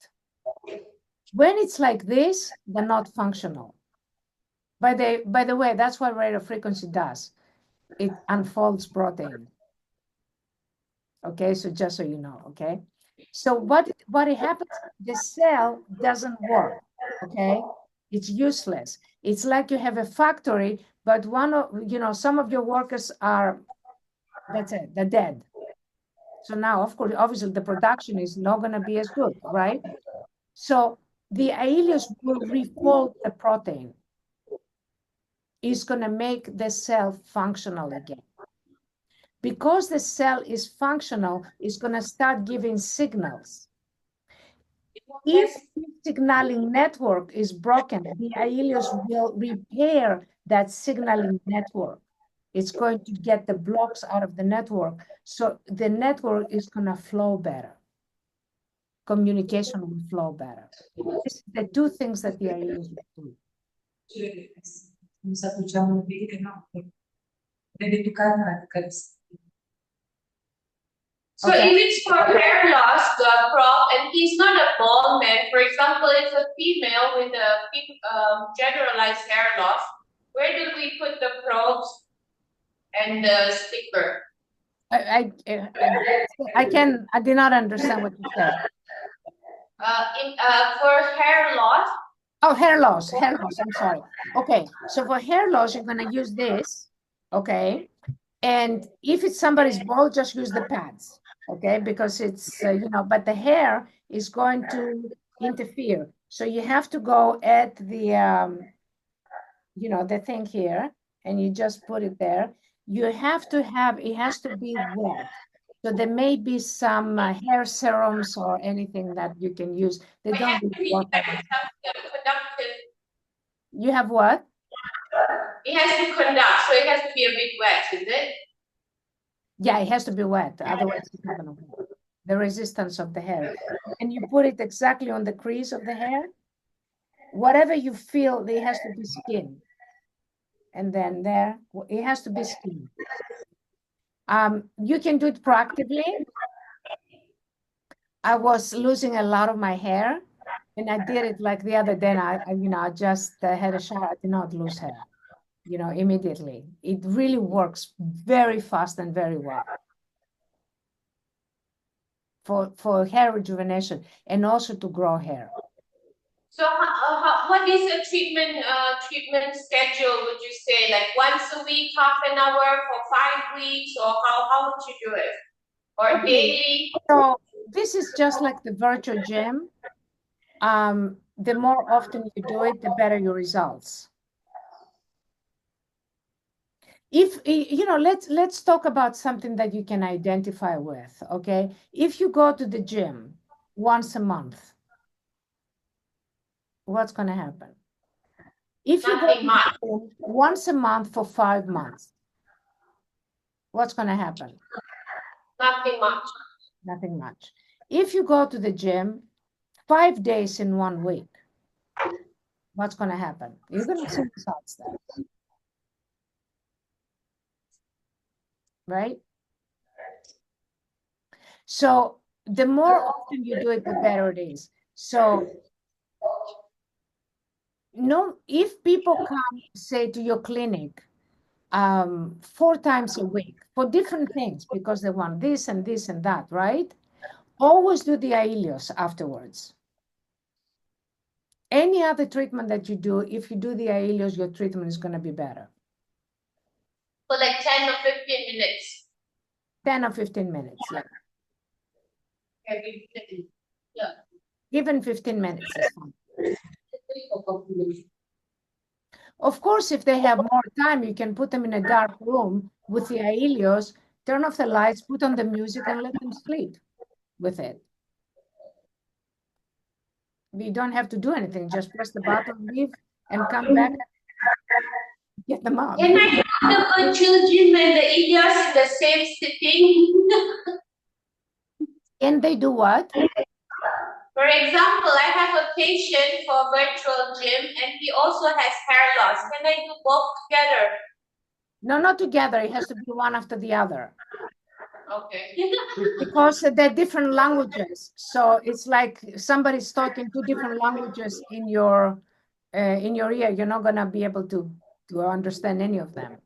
S1: When it's like this, they're not functional. By the way, that's what radio frequency does. It unfolds protein. Okay, so just so you know, okay? So what happens, the cell doesn't work, okay? It's useless. It's like you have a factory, but some of your workers are That's it, they're dead. So now, of course, obviously the production is not going to be as good, right? So the iELLIOS will refold the protein. It's going to make the cell functional again. Because the cell is functional, it's going to start giving signals. If the signaling network is broken, the iELLIOS will repair that signaling network. It's going to get the blocks out of the network. So the network is going to flow better. Communication will flow better. This is the two things that the iELLIOS will do.
S2: So
S1: Okay.
S2: if it's for hair loss, the prop, and he's not a bald man, for example, it's a female with a generalized hair loss, where do we put the probes and the sticker?
S1: I did not understand what you said.
S2: For hair loss.
S1: Oh, hair loss, I'm sorry. Okay, so for hair loss, you're gonna use this, okay? And if it's somebody's bald, just use the pads, okay? Because it's, but the hair is going to interfere. So you have to go at the, the thing here, and you just put it there. You have to have, it has to be wet. So there may be some hair serums or anything that you can use. They don't really work. You have what?
S2: It has to conduct, so it has to be a bit wet, is it?
S1: Yeah, it has to be wet. Otherwise, it's not gonna work. The resistance of the hair. And you put it exactly on the crease of the hair. Whatever you feel, it has to be skin. And then there, it has to be skin. You can do it proactively. I was losing a lot of my hair, and I did it like the other day. I just had a shower. I did not lose hair, immediately. It really works very fast and very well for hair rejuvenation and also to grow hair.
S2: So what is a treatment schedule, would you say? Like once a week, half an hour for 5 weeks, or how would you do it? Or daily?
S1: So this is just like the virtual gym. The more often you do it, the better your results. If let's talk about something that you can identify with, okay? If you go to the gym once a month, what's going to happen? If you go to the gym once a month for 5 months, what's going to happen?
S2: Nothing much.
S1: Nothing much. If you go to the gym 5 days in 1 week, what's going to happen? You're going to see results there. Right? So the more often you do it, the better it is. So if people come, say, to your clinic 4 times a week for different things, because they want this and this and that, right? Always do the iELLIOS afterwards. Any other treatment that you do, if you do the iELLIOS, your treatment is going to be better.
S2: For like 10 or 15 minutes.
S1: 10 or 15 minutes, yeah.
S2: Yeah.
S1: Even 15 minutes is fine. Of course, if they have more time, you can put them in a dark room with the iELLIOS, turn off the lights, put on the music, and let them sleep with it. You don't have to do anything. Just press the button, leave, and come back and get them out.
S2: Can I put the virtual gym and the iELLIOS in the same sitting?
S1: And they do what?
S2: For example, I have a patient for virtual gym and he also has hair loss. Can I do both together?
S1: No, not together. It has to be one after the other.
S2: Okay.
S1: Because they're different languages. So it's like somebody's talking 2 different languages in your ear. You're not going to be able to understand any of them.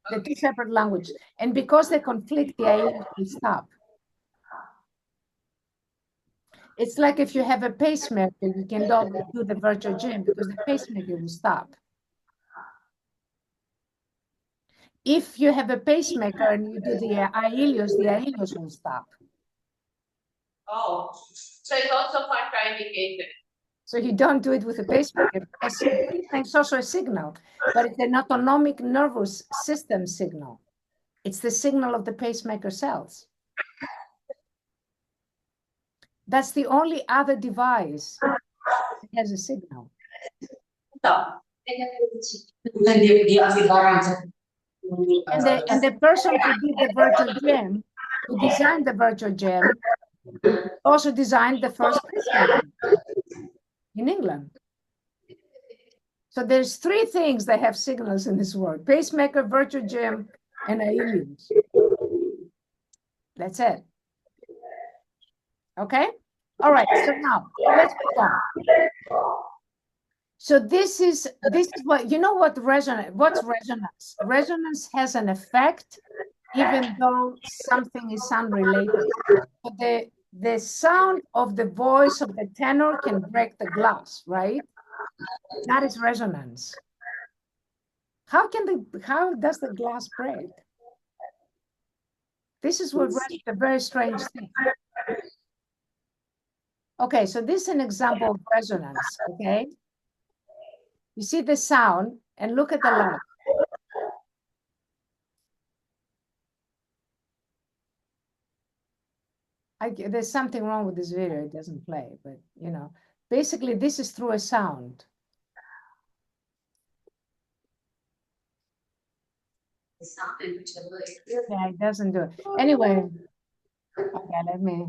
S1: They're 2 separate languages. And because they conflict, the iELLIOS will stop. It's like if you have a pacemaker, you can do the virtual gym because the pacemaker will stop. If you have a pacemaker and you do the IELLIOS will stop.
S3: Oh, so it's also contraindicated.
S1: So you don't do it with a pacemaker. It's also a signal, but it's an autonomic nervous system signal. It's the signal of the pacemaker cells. That's the only other device that has a signal. And the person who did the virtual gym, who designed the virtual gym, also designed the first pacemaker in England. So there's three things that have signals in this world: pacemaker, virtual gym, and IELLIOS. That's it. Okay? All right, so now let's go on. So this is what, you know what resonance, what's resonance? Resonance has an effect even though something is unrelated. But the sound of the voice of the tenor can break the glass, right? That is resonance. How does the glass break? This is what a very strange thing. Okay, so this is an example of resonance, okay? You see the sound and look at the light. There's something wrong with this video, it doesn't play, but you know, basically this is through a sound. Yeah, it doesn't do it. Anyway, okay, let me.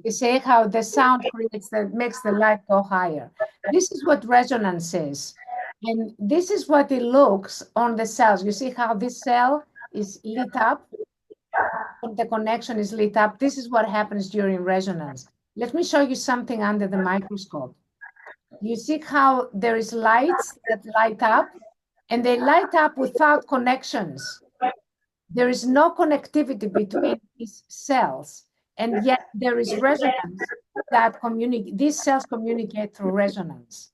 S1: You see how the sound makes the light go higher. This is what resonance is. And this is what it looks on the cells. You see how this cell is lit up? The connection is lit up. This is what happens during resonance. Let me show you something under the microscope. You see how there is lights that light up, and they light up without connections. There is no connectivity between these cells, and yet there is resonance that these cells communicate through resonance.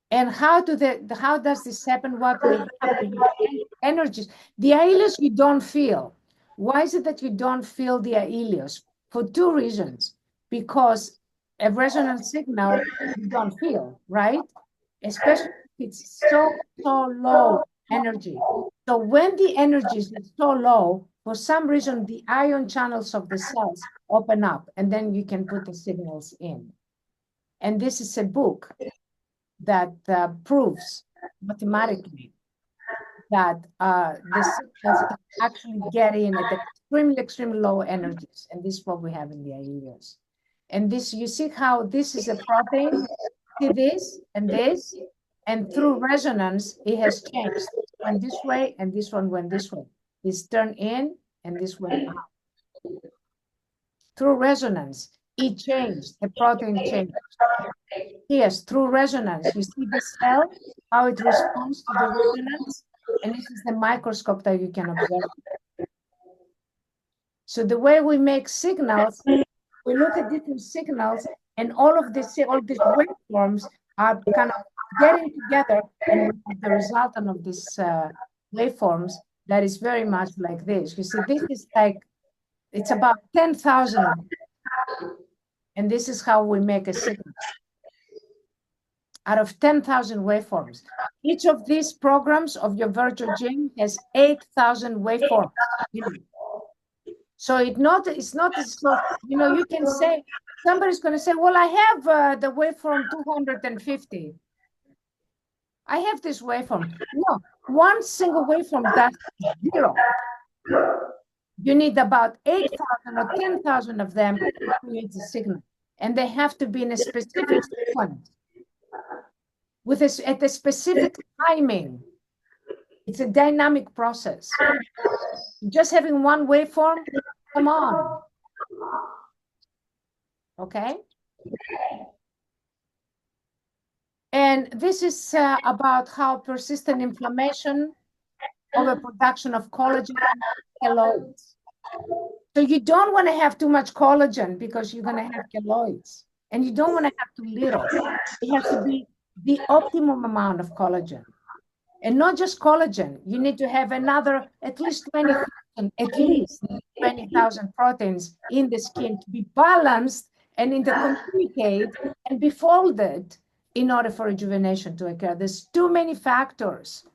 S1: And how does this happen? What we have energies. The IELLIOS you don't feel. Why is it that you don't feel the IELLIOS? For two reasons. Because a resonance signal you don't feel, right? Especially if it's so low energy. So when the energy is so low, for some reason the ion channels of the cells open up, and then you can put the signals in. And this is a book that proves mathematically that the signals can actually get in at extremely low energies. And this is what we have in the IELLIOS. And this, you see how this is a protein, see this and this, and through resonance, it has changed. This went this way and this one went this way. This turned in and this went out. Through resonance, it changed, the protein changed. Yes, through resonance. You see the cell, how it responds to the resonance, and this is the microscope that you can observe. So the way we make signals, we look at different signals, and all these waveforms are kind of getting together, and we have the resultant of these waveforms that is very much like this. You see, this is like, it's about 10,000 of them. And this is how we make a signal. Out of 10,000 waveforms. Each of these programs of your virtual gym has 8,000 waveforms. So it's not so, you know, you can say, somebody's going to say, well, I have the waveform 250. I have this waveform. No, one single waveform, that's zero. You need about 8,000 or 10,000 of them to create a signal. And they have to be in a specific sequence. At a specific timing. It's a dynamic process. Just having one waveform, come on. Okay? And this is about how persistent inflammation, overproduction of collagen, keloids. So you don't want to have too much collagen because you're going to have keloids. And you don't want to have too little. It has to be the optimum amount of collagen. And not just collagen. You need to have another at least 20,000 proteins in the skin to be balanced and intercommunicate and be folded in order for rejuvenation to occur. There's too many factors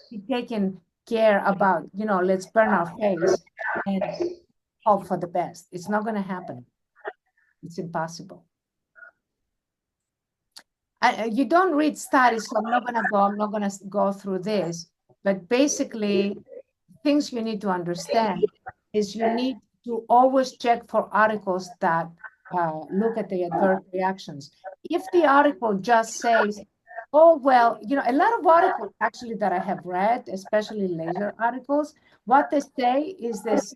S1: to be taken care about. Let's burn our face and hope for the best. It's not going to happen. It's impossible. You don't read studies, so I'm not going to go through this. But basically, things you need to understand is you need to always check for articles that look at the adverse reactions. If the article just says, oh, well, a lot of articles actually that I have read, especially laser articles, what they say is this,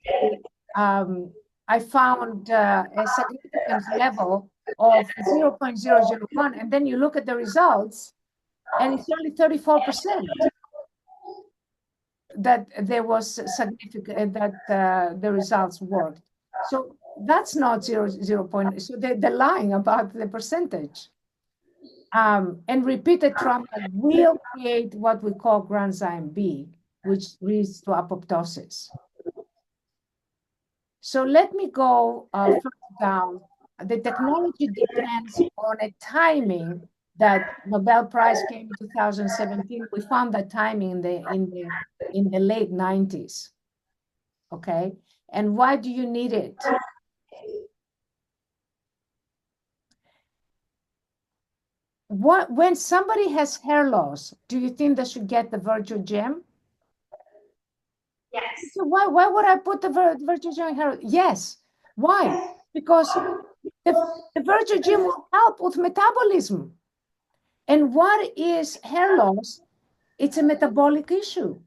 S1: I found a significant level of 0.001, and then you look at the results, and it's only 34% that there was significant, that the results worked. So that's not 0 point. So they're lying about the percentage. And repeated trauma will create what we call granzyme B, which leads to apoptosis. So let me go further down. The technology depends on a timing that Nobel Prize came in 2017. We found that timing in the late 90s. Okay, and why do you need it? When somebody has hair loss, do you think they should get the virtual gem?
S2: Yes.
S1: So why would I put the virtual gem in hair? Yes. Why? Because the virtual gem will help with metabolism. And what is hair loss? It's a metabolic issue.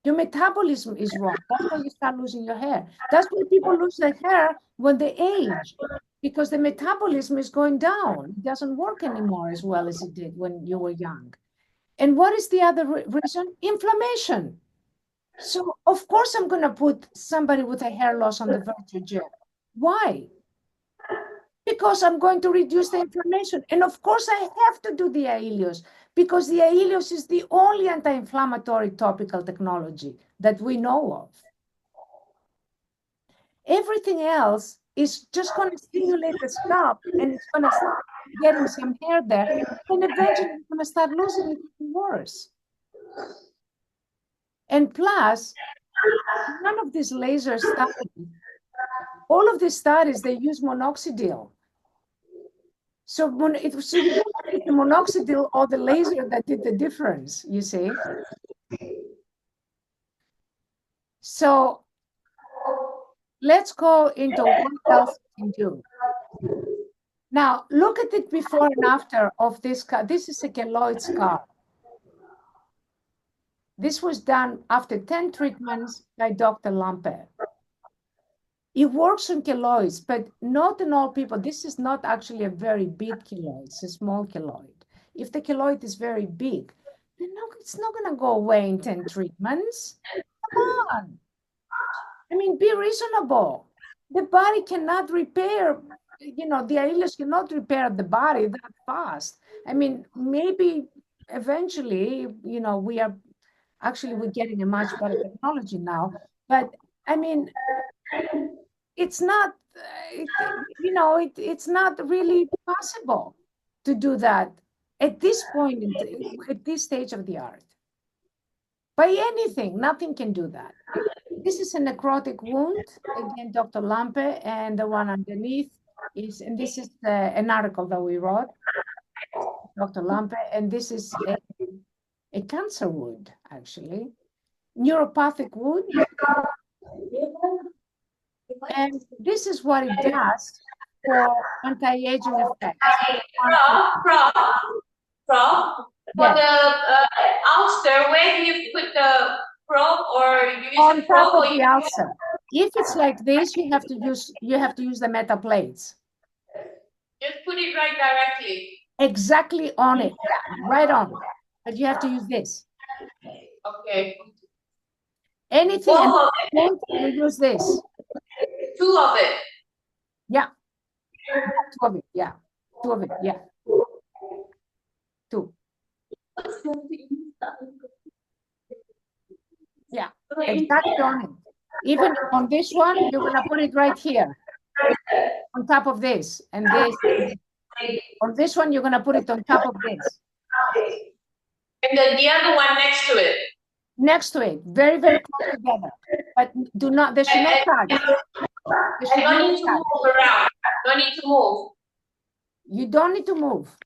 S1: Your metabolism is wrong. That's why you start losing your hair. That's why people lose their hair when they age, because the metabolism is going down. It doesn't work anymore as well as it did when you were young. And what is the other reason? Inflammation. So, of course, I'm going to put somebody with a hair loss on the virtual gel. Why? Because I'm going to reduce the inflammation. And of course, I have to do the IELLIOS because the IELLIOS is the only anti-inflammatory topical technology that we know of. Everything else is just going to stimulate the scalp and it's going to start getting some hair there. And eventually, it's going to start losing it even worse. And plus, none of these laser studies, all of these studies, they use minoxidil. So it was the minoxidil or the laser that did the difference, you see. So let's go into what else we can do. Now, look at it before and after of this scar. This is a keloid scar. This was done after 10 treatments by Dr. Lampe. It works on keloids, but not in all people. This is not actually a very big keloid. It's a small keloid. If the keloid is very big, then it's not going to go away in 10 treatments. Come on. I mean, be reasonable. The body cannot repair, the IELLIOS cannot repair the body that fast. I mean, maybe eventually, we're getting a much better technology now. But I mean, it's not, it's not really possible to do that at this point, at this stage of the art. By anything, nothing can do that. This is a necrotic wound, again, Dr. Lampe, and the one underneath is, and this is an article that we wrote, Dr. Lampe, and this is a cancer wound, actually, neuropathic wound. And this is what it does for anti-aging effects.
S2: Prof, for the ulcer, where do you put the probe, or you use
S1: on
S2: the probe
S1: top of the ulcer? If it's like this, you have to use the metal plates.
S2: Just put it right directly.
S1: Exactly on it, yeah, right on. But you have to use this.
S2: Okay.
S1: Anything,
S2: Both
S1: and
S2: of it.
S1: you use this.
S2: 2 of it.
S1: Yeah. 2 of it. Yeah. 2 of it. Yeah. 2. Yeah. Exactly on it. Even on this one, you're gonna put it right here, on top of this, and this. On this one, you're gonna put it on top of this.
S2: And then the other one next to it.
S1: Next to it, very, very close together. But do not, there should not touch. There should
S2: And no
S1: not
S2: need to
S1: touch.
S2: move around. No need to move.
S1: You don't need to move.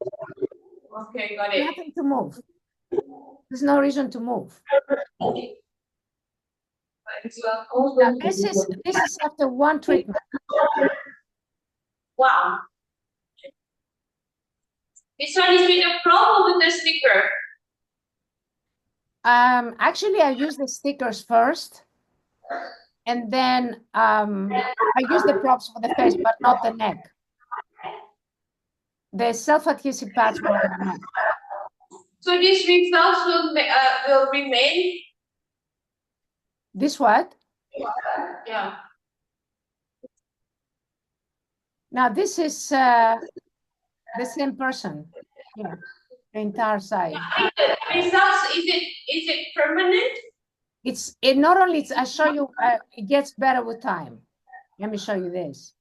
S2: Okay, got it.
S1: Nothing to move. There's no reason to move. Now, this is after one treatment.
S2: Wow. This one is with a problem with the sticker.
S1: Actually, I use the stickers first, and then I use the props for the face, but not the neck. The self-adhesive pads for the neck.
S2: So these results will remain.
S1: This what?
S2: Yeah.
S1: Now this is the same person. Yeah, the entire side.
S2: The results, is it permanent?
S1: It not only it's, I show you it gets better with time. Let me show you this.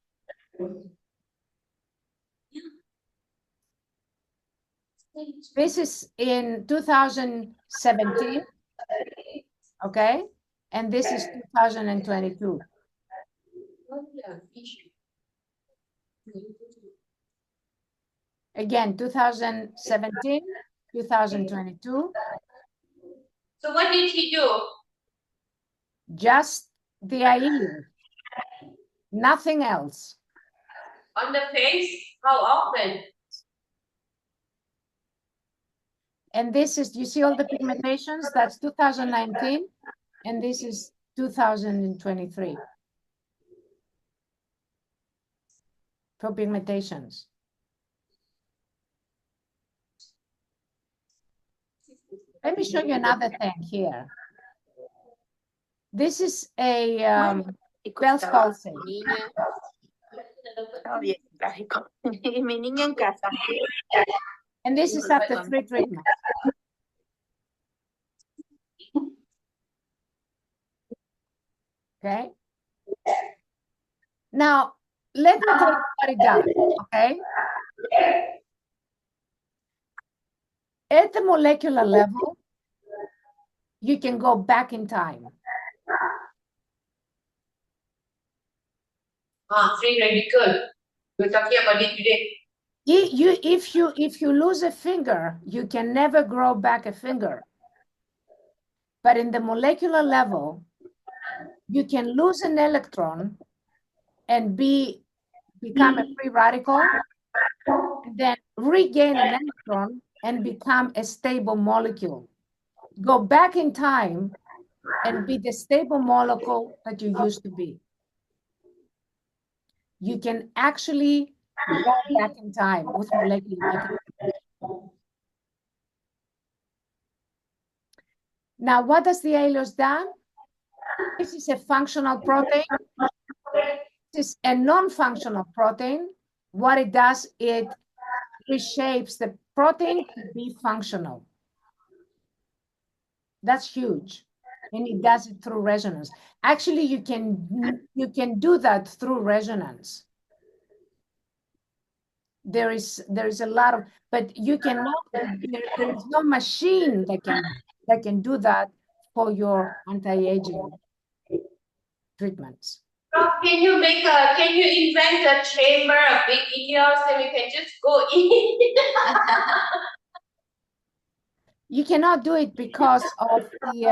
S1: This is in 2017, okay? And this is 2022. Again, 2017, 2022.
S2: So what did he do?
S1: Just the IELLIOS, nothing else.
S2: On the face? How often?
S1: And this is, you see all the pigmentations? That's 2019, and this is 2023. For pigmentations. Let me show you another thing here. This is a Bell's palsy. And this is after 3 treatments. Okay. Now, let me tell you what it does, okay? At the molecular level, you can go back in time.
S2: 3 radical. We're talking about it today.
S1: If you lose a finger, you can never grow back a finger. But in the molecular level, you can lose an electron and become a free radical, and then regain an electron and become a stable molecule. Go back in time and be the stable molecule that you used to be. You can actually go back in time with molecular mechanics. Now, what does the IELLIOS do? This is a functional protein. This is a non-functional protein. What it does, it reshapes the protein to be functional. That's huge. And it does it through resonance. Actually, you can do that through resonance. There is a lot of, but you cannot, there is no machine that can do that for your anti-aging treatments.
S2: Can you invent a chamber, a big IELLIOS, and we can just go in?
S1: You cannot do it because of the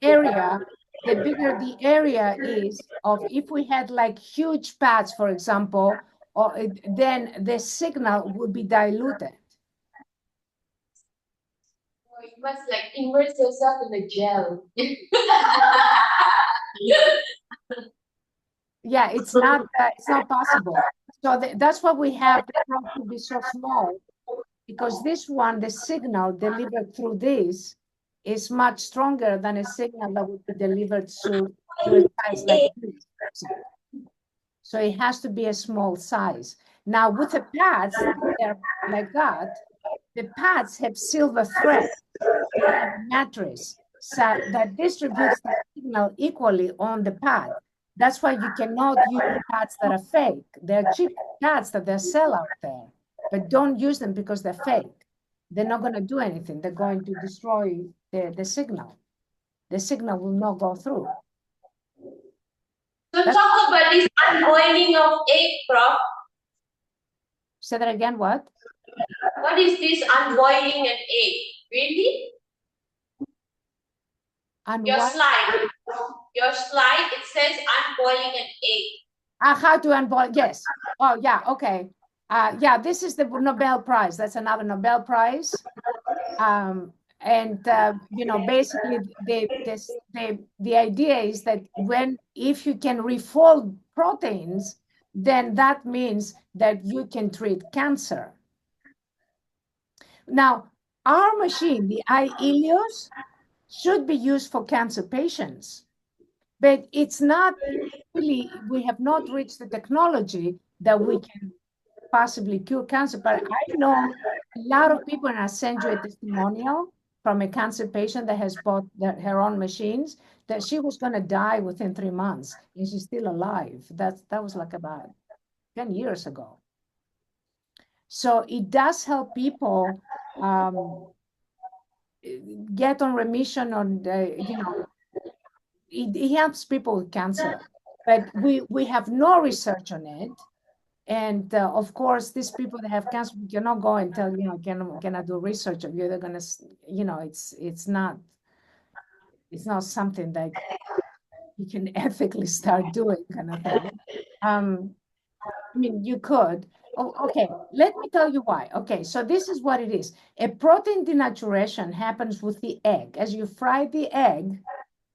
S1: area. The bigger the area is, of if we had like huge pads, for example, then the signal would be diluted.
S2: You must like immerse yourself in the gel.
S1: Yeah, it's not possible. So that's why we have the probe to be so small, because this one, the signal delivered through this is much stronger than a signal that would be delivered to a size like this. So it has to be a small size. Now with the pads, they're like that. The pads have silver thread. They have a matrix that distributes the signal equally on the pad. That's why you cannot use pads that are fake. They're cheap pads that they sell out there, but don't use them because they're fake. They're not going to do anything. They're going to destroy the signal. The signal will not go through.
S3: So talk about this unboiling of egg, Prof.
S1: Say that again, what?
S3: What is this unboiling an egg? Really? Your slide, it says unboiling an egg.
S1: How to unboil? Yes. Oh, yeah. Okay. Yeah, this is the Nobel Prize. That's another Nobel Prize. You know, basically, the idea is that if you can refold proteins, then that means that you can treat cancer. Now, our machine, the IELLIOS, should be used for cancer patients, but it's not really, we have not reached the technology that we can possibly cure cancer. But I know a lot of people, and I'll send you a testimonial from a cancer patient that has bought her own machines, that she was going to die within 3 months, and she's still alive. That was like about 10 years ago. So it does help people get on remission on you know, it helps people with cancer, but we have no research on it. And of course, these people that have cancer, we cannot go and tell, you know, cannot do research of you. They're gonna, you know, it's not something that you can ethically start doing, kind of thing. I mean, you could. Oh, okay, let me tell you why. Okay, so this is what it is. A protein denaturation happens with the egg. As you fry the egg,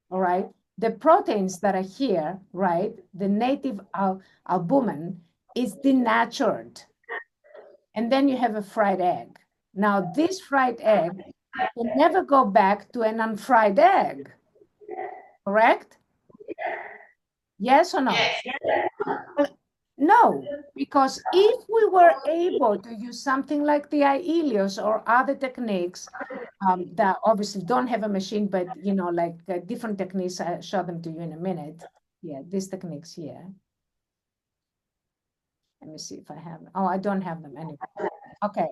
S1: all right, the proteins that are here, right, the native albumin is denatured. And then you have a fried egg. Now, this fried egg will never go back to an unfried egg, correct? Yes or no?
S3: Yes.
S1: No, because if we were able to use something like the IELLIOS or other techniques that obviously don't have a machine, but, you know, like different techniques, I'll show them to you in a minute. Yeah, these techniques here. Let me see if I have, oh, I don't have them anyway. Okay,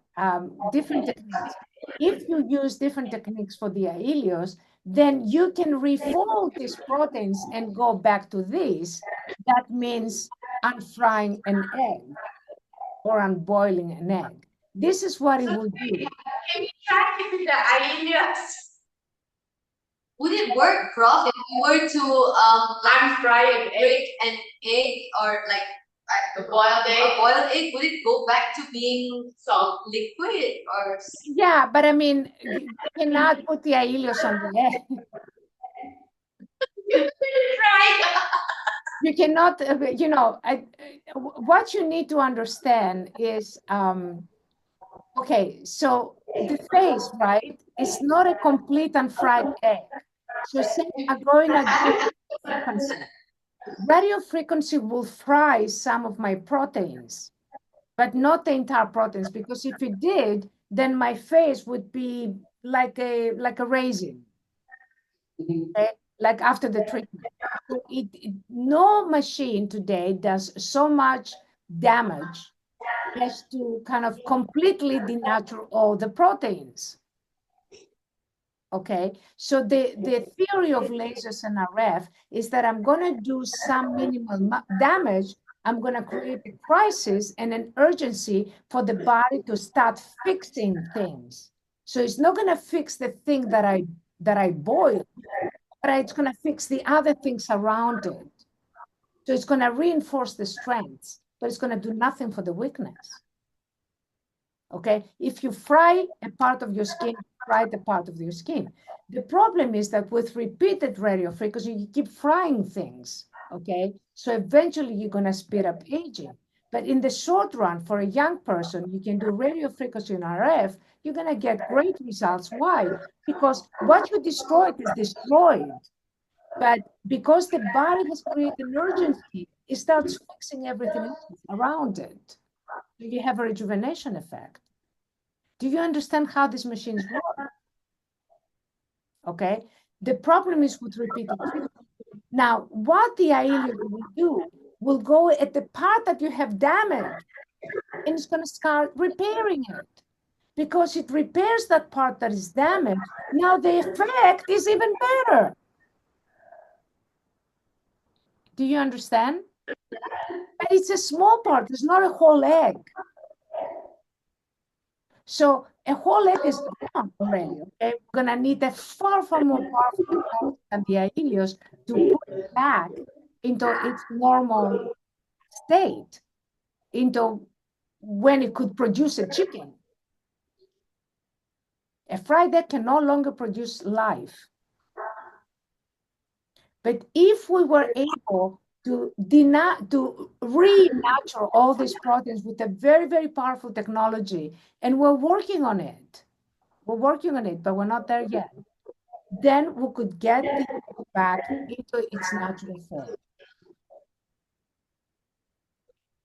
S1: different techniques. If you use different techniques for the IELLIOS, then you can refold these proteins and go back to this. That means unfrying an egg or unboiling an egg. This is what it will do.
S3: Can we try it with the IELLIOS?
S4: Would it work, Prof, if we were to
S3: Unfry
S4: an egg or like
S3: a boiled egg?
S4: Would it go back to being some liquid or?
S1: Yeah, but I mean, you cannot put the IELLIOS on the egg.
S3: Right.
S1: You cannot, you know, what you need to understand is, okay, so the face, right, is not a complete unfried egg. So say I'm going to do frequency. Radio frequency will fry some of my proteins, but not the entire proteins, because if it did, then my face would be like a raisin, okay? Like after the treatment. So no machine today does so much damage as to kind of completely denature all the proteins. Okay, so the theory of lasers and RF is that I'm going to do some minimal damage. I'm going to create a crisis and an urgency for the body to start fixing things. So it's not going to fix the thing that I boiled, but it's going to fix the other things around it. So it's going to reinforce the strengths, but it's going to do nothing for the weakness. Okay, if you fry a part of your skin, fry the part of your skin. The problem is that with repeated radio frequency, you keep frying things, okay? So eventually you're gonna speed up aging. But in the short run, for a young person, you can do radio frequency and RF, you're going to get great results. Why? Because what you destroyed is destroyed. But because the body has created an urgency, it starts fixing everything else around it. So you have a rejuvenation effect. Do you understand how these machines work? Okay. The problem is with repeated treatment. Now, what the IELLIOS will do will go at the part that you have damaged, and it's going to start repairing it. Because it repairs that part that is damaged, now the effect is even better. Do you understand? But it's a small part, it's not a whole egg. So a whole egg is gone already, okay? We're gonna need a far, far more powerful technology than the IELLIOS to put it back into its normal state, into when it could produce a chicken. A fried egg can no longer produce life. But if we were able to renature all these proteins with a very, very powerful technology, and we're working on it. We're working on it, but we're not there yet. Then we could get the egg back into its natural form.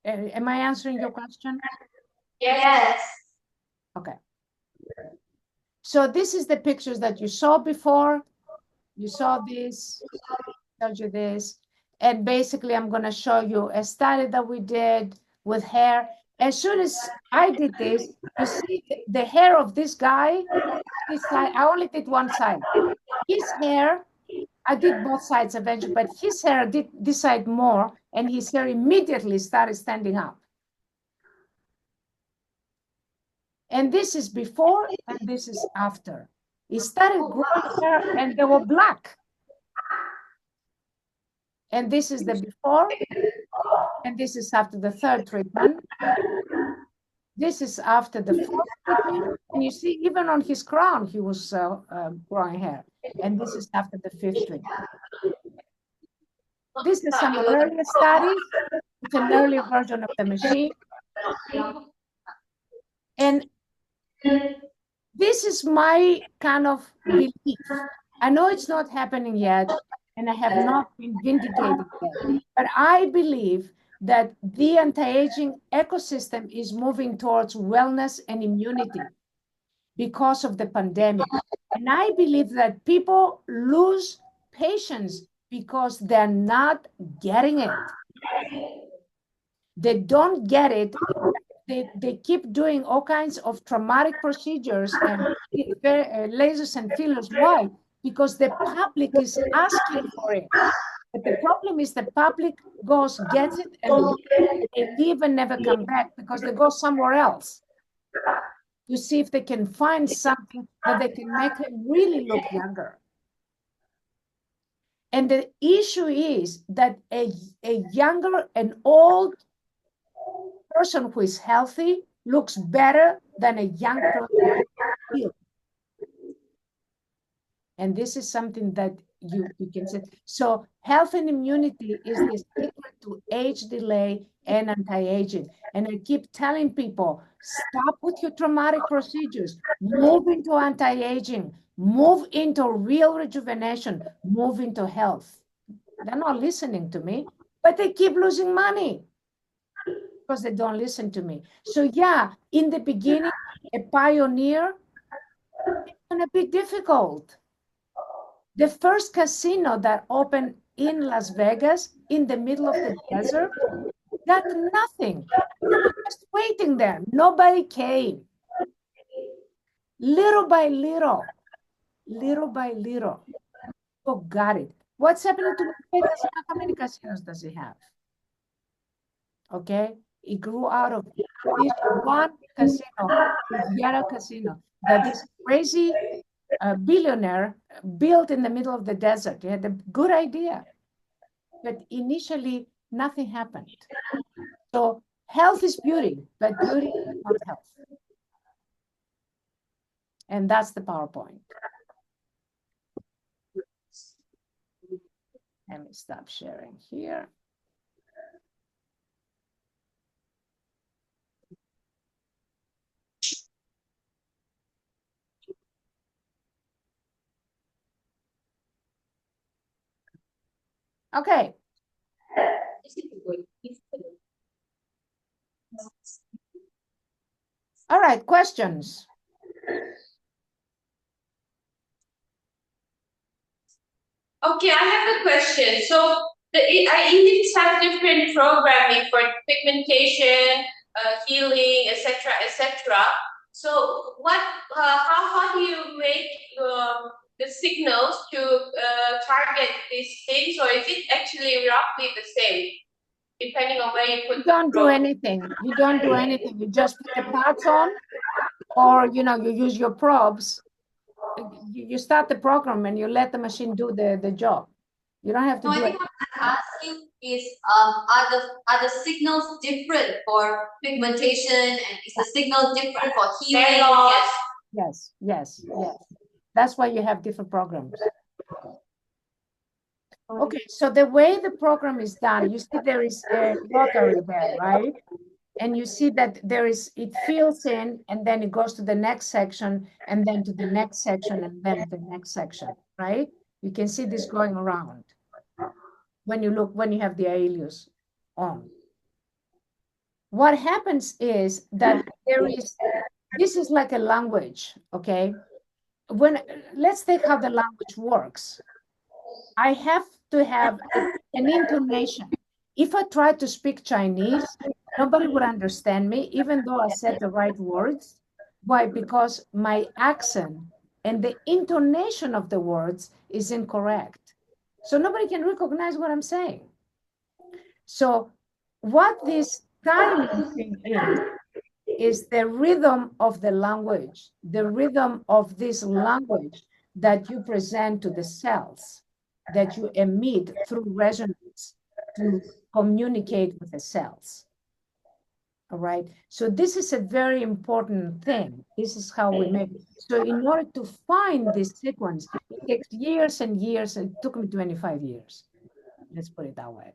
S1: Am I answering your question?
S3: Yes.
S1: Okay. So this is the pictures that you saw before. You saw this, showed you this. And basically, I'm going to show you a study that we did with hair. As soon as I did this, you see the hair of this guy, this side, I only did one side. His hair, I did both sides eventually, but his hair did this side more, and his hair immediately started standing up. And this is before, and this is after. He started growing hair, and they were black. And this is the before, and this is after the third treatment. This is after the fourth treatment. And you see, even on his crown, he was growing hair. And this is after the fifth treatment. This is some earlier studies. It's an earlier version of the machine. And this is my kind of belief. I know it's not happening yet, and I have not been vindicated yet, but I believe that the anti-aging ecosystem is moving towards wellness and immunity because of the pandemic. And I believe that people lose patience because they're not getting it. They don't get it. They keep doing all kinds of traumatic procedures and lasers and fillers. Why? Because the public is asking for it. But the problem is the public goes, gets it, and they leave and never come back because they go somewhere else to see if they can find something that they can make them really look younger. And the issue is that a younger, an old person who is healthy looks better than a young person. And this is something that you can say. So health and immunity is the secret to age delay and anti-aging. And I keep telling people, stop with your traumatic procedures, move into anti-aging, move into real rejuvenation, move into health. They're not listening to me, but they keep losing money because they don't listen to me. So yeah, in the beginning, a pioneer, it's gonna be difficult. The first casino that opened in Las Vegas, in the middle of the desert, got nothing. They were just waiting there. Nobody came. Little by little, people got it. What's happening to Vegas? How many casinos does it have? Okay, it grew out of this one casino, Riviera Casino, that this crazy billionaire built in the middle of the desert. He had a good idea, but initially nothing happened. So health is beauty, but beauty is not health. And that's the PowerPoint. Let me stop sharing here. Okay. All right, questions.
S3: Okay, I have a question. So the IELLIOS have different programming for pigmentation, healing, etc., etc. So how do you make the signals to target these things, or is it actually roughly the same, depending on where you put
S1: You don't
S3: the
S1: do
S3: probe?
S1: anything. You don't do anything. You just put the parts on, or you use your probes. You start the program and you let the machine do the job. You don't have to
S4: No, I
S1: do it.
S4: think what I'm asking is, are the signals different for pigmentation, and is the signal different for healing?
S3: Hair loss.
S1: Yes, yes, yes. That's why you have different programs. Okay, so the way the program is done, you see there is a rotary there, right? And you see that it fills in and then it goes to the next section and then to the next section and then the next section, right? You can see this going around when you have the IELLIOS on. What happens is that this is like a language, okay? Let's take how the language works. I have to have an intonation. If I try to speak Chinese, nobody would understand me, even though I said the right words. Why? Because my accent and the intonation of the words is incorrect. So nobody can recognize what I'm saying. So what this timing thing is the rhythm of the language, the rhythm of this language that you present to the cells, that you emit through resonance to communicate with the cells. All right. So this is a very important thing. This is how we make it. So in order to find this sequence, it takes years and years. It took me 25 years. Let's put it that way.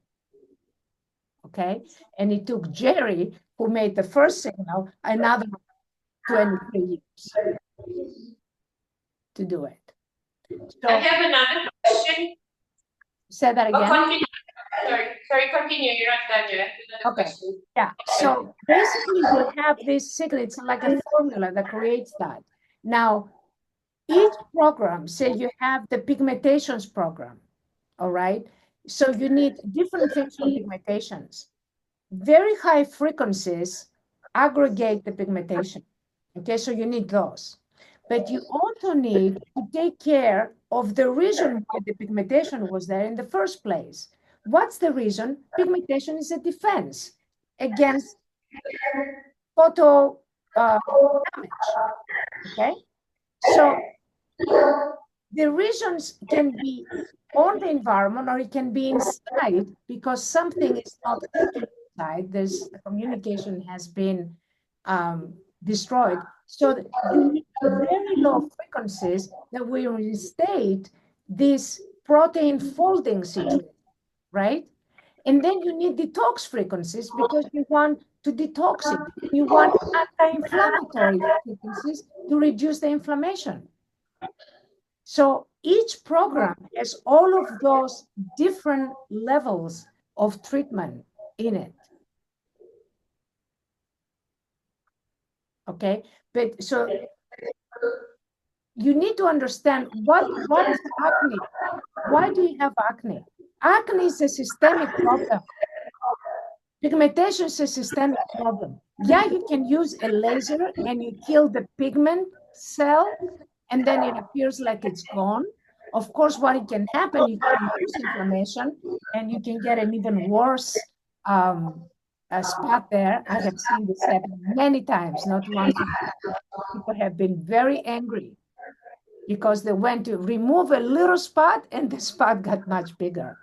S1: Okay. And it took Jerry, who made the first signal, another 23 years to do it. So
S3: I have another question.
S1: Say that again.
S3: Continue. Sorry, continue. You're not done yet.
S1: Okay. Yeah. So basically, we have this signal. It's like a formula that creates that. Now, each program, say you have the pigmentations program, all right? So you need different things for pigmentations. Very high frequencies aggregate the pigmentation. Okay, so you need those. But you also need to take care of the reason why the pigmentation was there in the first place. What's the reason? Pigmentation is a defense against photo damage. Okay, so the reasons can be on the environment or it can be inside because something is not thinking inside. The communication has been destroyed. So you need very low frequencies that will reinstate this protein folding situation, right? And then you need detox frequencies because you want to detox it. You want anti-inflammatory frequencies to reduce the inflammation. So each program has all of those different levels of treatment in it. Okay, but so you need to understand what is acne. Why do you have acne? Acne is a systemic problem. Pigmentation is a systemic problem. Yeah, you can use a laser and you kill the pigment cell and then it appears like it's gone. Of course, what it can happen, you can induce inflammation and you can get an even worse spot there. I have seen this happen many times, not once. People have been very angry because they went to remove a little spot and the spot got much bigger.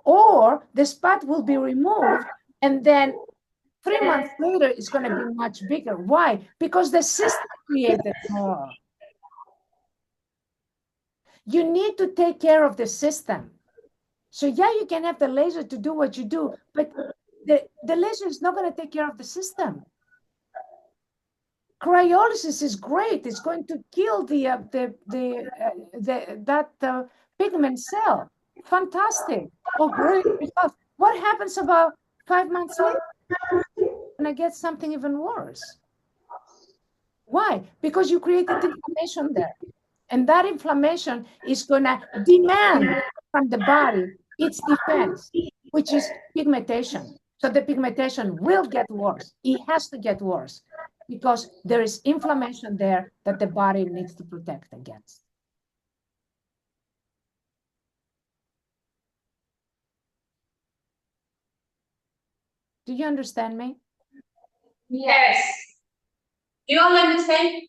S1: Or the spot will be removed and then 3 months later it's going to be much bigger. Why? Because the system created more. You need to take care of the system. So yeah, you can have the laser to do what you do, but the laser is not going to take care of the system. Cryolysis is great. It's going to kill that pigment cell. fantastic. Oh, great results. What happens about 5 months later? And I get something even worse. Why? Because you created inflammation there. And that inflammation is going to demand from the body its defense, which is pigmentation. So the pigmentation will get worse. It has to get worse because there is inflammation there that the body needs to protect against. Do you understand me?
S3: Yes. Do you all understand?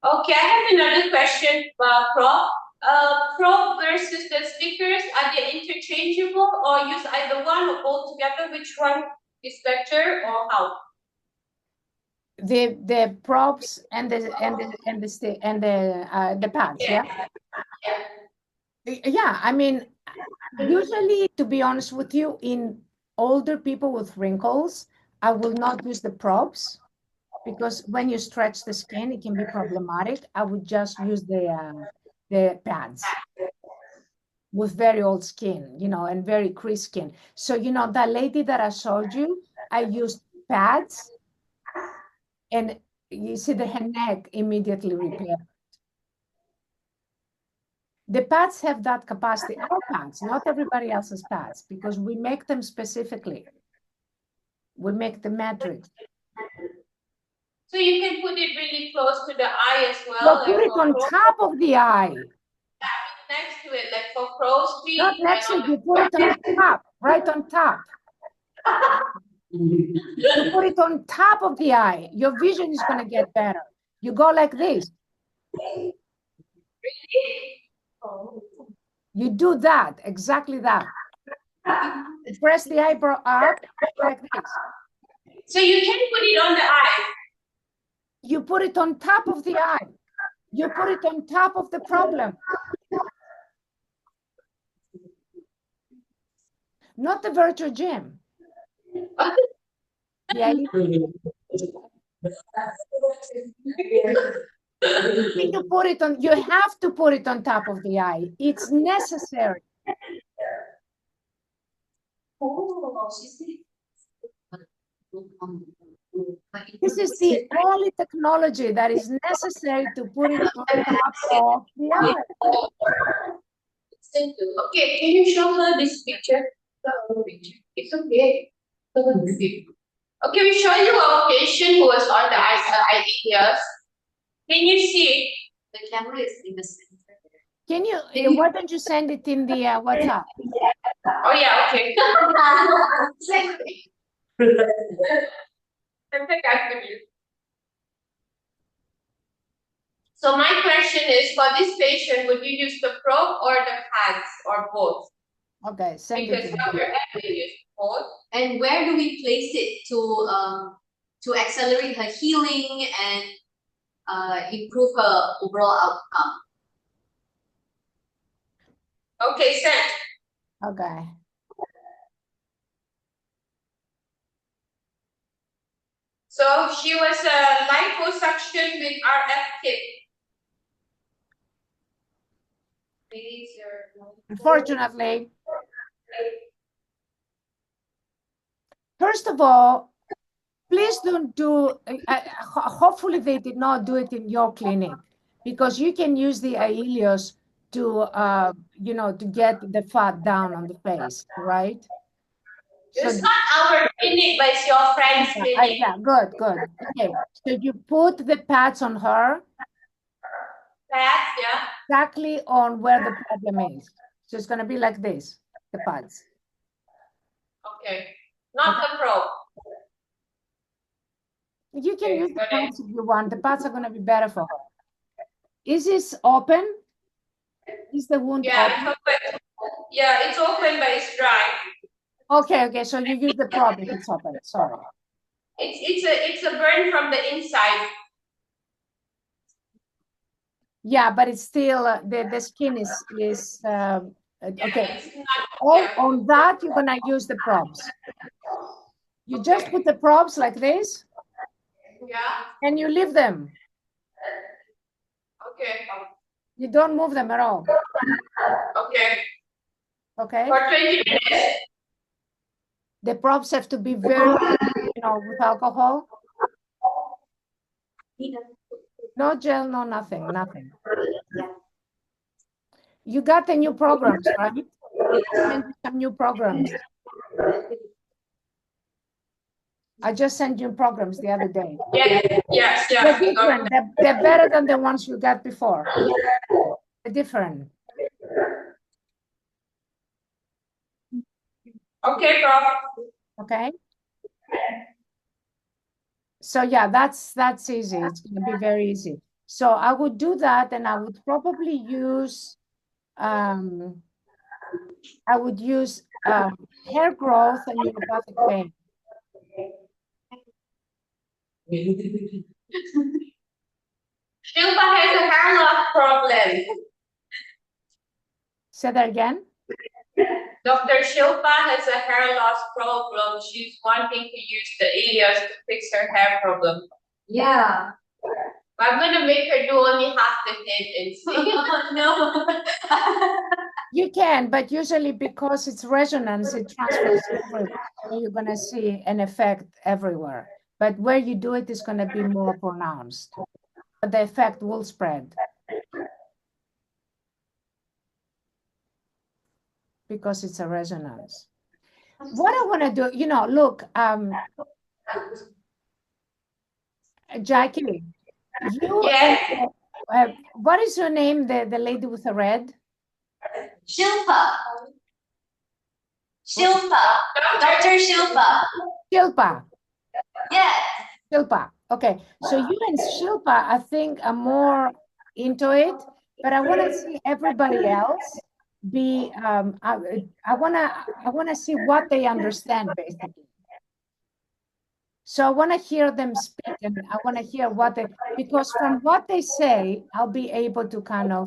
S3: Okay, I have another question, Prof. Prof versus the stickers, are they interchangeable or use either one or both together? Which one is better or how?
S1: The props and the pads, yeah. Yeah, I mean, usually, to be honest with you, in older people with wrinkles, I will not use the props because when you stretch the skin, it can be problematic. I would just use the pads with very old skin, you know, and very creased skin. So, you know, that lady that I showed you, I used pads, and you see her neck immediately repaired. The pads have that capacity. Our pads, not everybody else's pads, because we make them specifically. We make the matrix.
S3: So you can put it really close to the eye as well.
S1: Well, put it on top of the eye.
S3: Next to it, like for crow's feet.
S1: Not next to it, you put it on top, right on top. You put it on top of the eye. Your vision is going to get better. You go like this. You do that, exactly that. Press the eyebrow up like this.
S3: So you can put it on the eye.
S1: You put it on top of the eye. You put it on top of the problem. Not the virtual gym. Yeah. You put it on, you have to put it on top of the eye. It's necessary. This is the only technology that is necessary to put it on top of the eye.
S3: Okay, can you show her this picture? It's okay. Okay, we show you a patient who was on the IELLIOS. Can you see?
S4: The camera is in the center.
S1: Can you, why don't you send it in the WhatsApp?
S3: Oh yeah, okay. So my question is, for this patient, would you use the probe or the pads or both?
S1: Okay, send
S3: because
S1: it.
S3: your use both.
S4: And where do we place it to accelerate her healing and improve her overall outcome?
S3: Okay, sent.
S1: Okay.
S3: So she was a liposuction with RF kit.
S1: Unfortunately, first of all, please don't do, hopefully they did not do it in your clinic, because you can use the IELLIOS to, you know, to get the fat down on the face, right?
S3: It's not our clinic, but it's your friend's clinic.
S1: Yeah, good. Okay, so you put the pads on her.
S3: Pads, yeah.
S1: Exactly on where the problem is. So it's going to be like this, the pads.
S3: Okay, not the probe.
S1: You can use the pads if you want. The pads are going to be better for her. Is this open? Is the wound open?
S3: It's open. Yeah, it's open, but it's dry.
S1: Okay, so you use the probe if it's open. Sorry.
S3: It's a burn from the inside.
S1: Yeah, but it's still the skin is okay. On that you're gonna use the probes. You just put the probes like this.
S3: Yeah.
S1: And you leave them.
S3: Okay.
S1: You don't move them at all.
S2: Okay.
S1: Okay.
S2: For 20 minutes.
S1: The props have to be very, with alcohol. No gel, no nothing, nothing. You got the new programs, right? Send you some new programs. I just sent you programs the other day.
S2: Yes,
S1: They're different. They're better than the ones you got before. They're different.
S2: Okay, Prof.
S1: Okay. So yeah, that's easy. It's going to be very easy. So I would do that, and I would probably use hair growth and neuropathic pain.
S3: Shilpa has a hair loss problem.
S1: Say that again.
S3: Dr. Shilpa has a hair loss problem. She's wanting to use the IELLIOS to fix her hair problem.
S4: Yeah.
S3: I'm gonna make her do only half the head and see.
S4: No.
S1: You can, but usually because it's resonance, it transfers everywhere. So you're going to see an effect everywhere. But where you do it is going to be more pronounced. But the effect will spread. Because it's a resonance. What I want to do, look, Jackie,
S3: Yes.
S1: What is your name, the lady with the red?
S4: Shilpa. Dr. Shilpa.
S1: Shilpa.
S4: Yes.
S1: Shilpa. Okay. So you and Shilpa, I think, are more into it, but I want to see everybody else be. I want to see what they understand, basically. So I want to hear them speak, and I want to hear because from what they say, I'll be able to kind of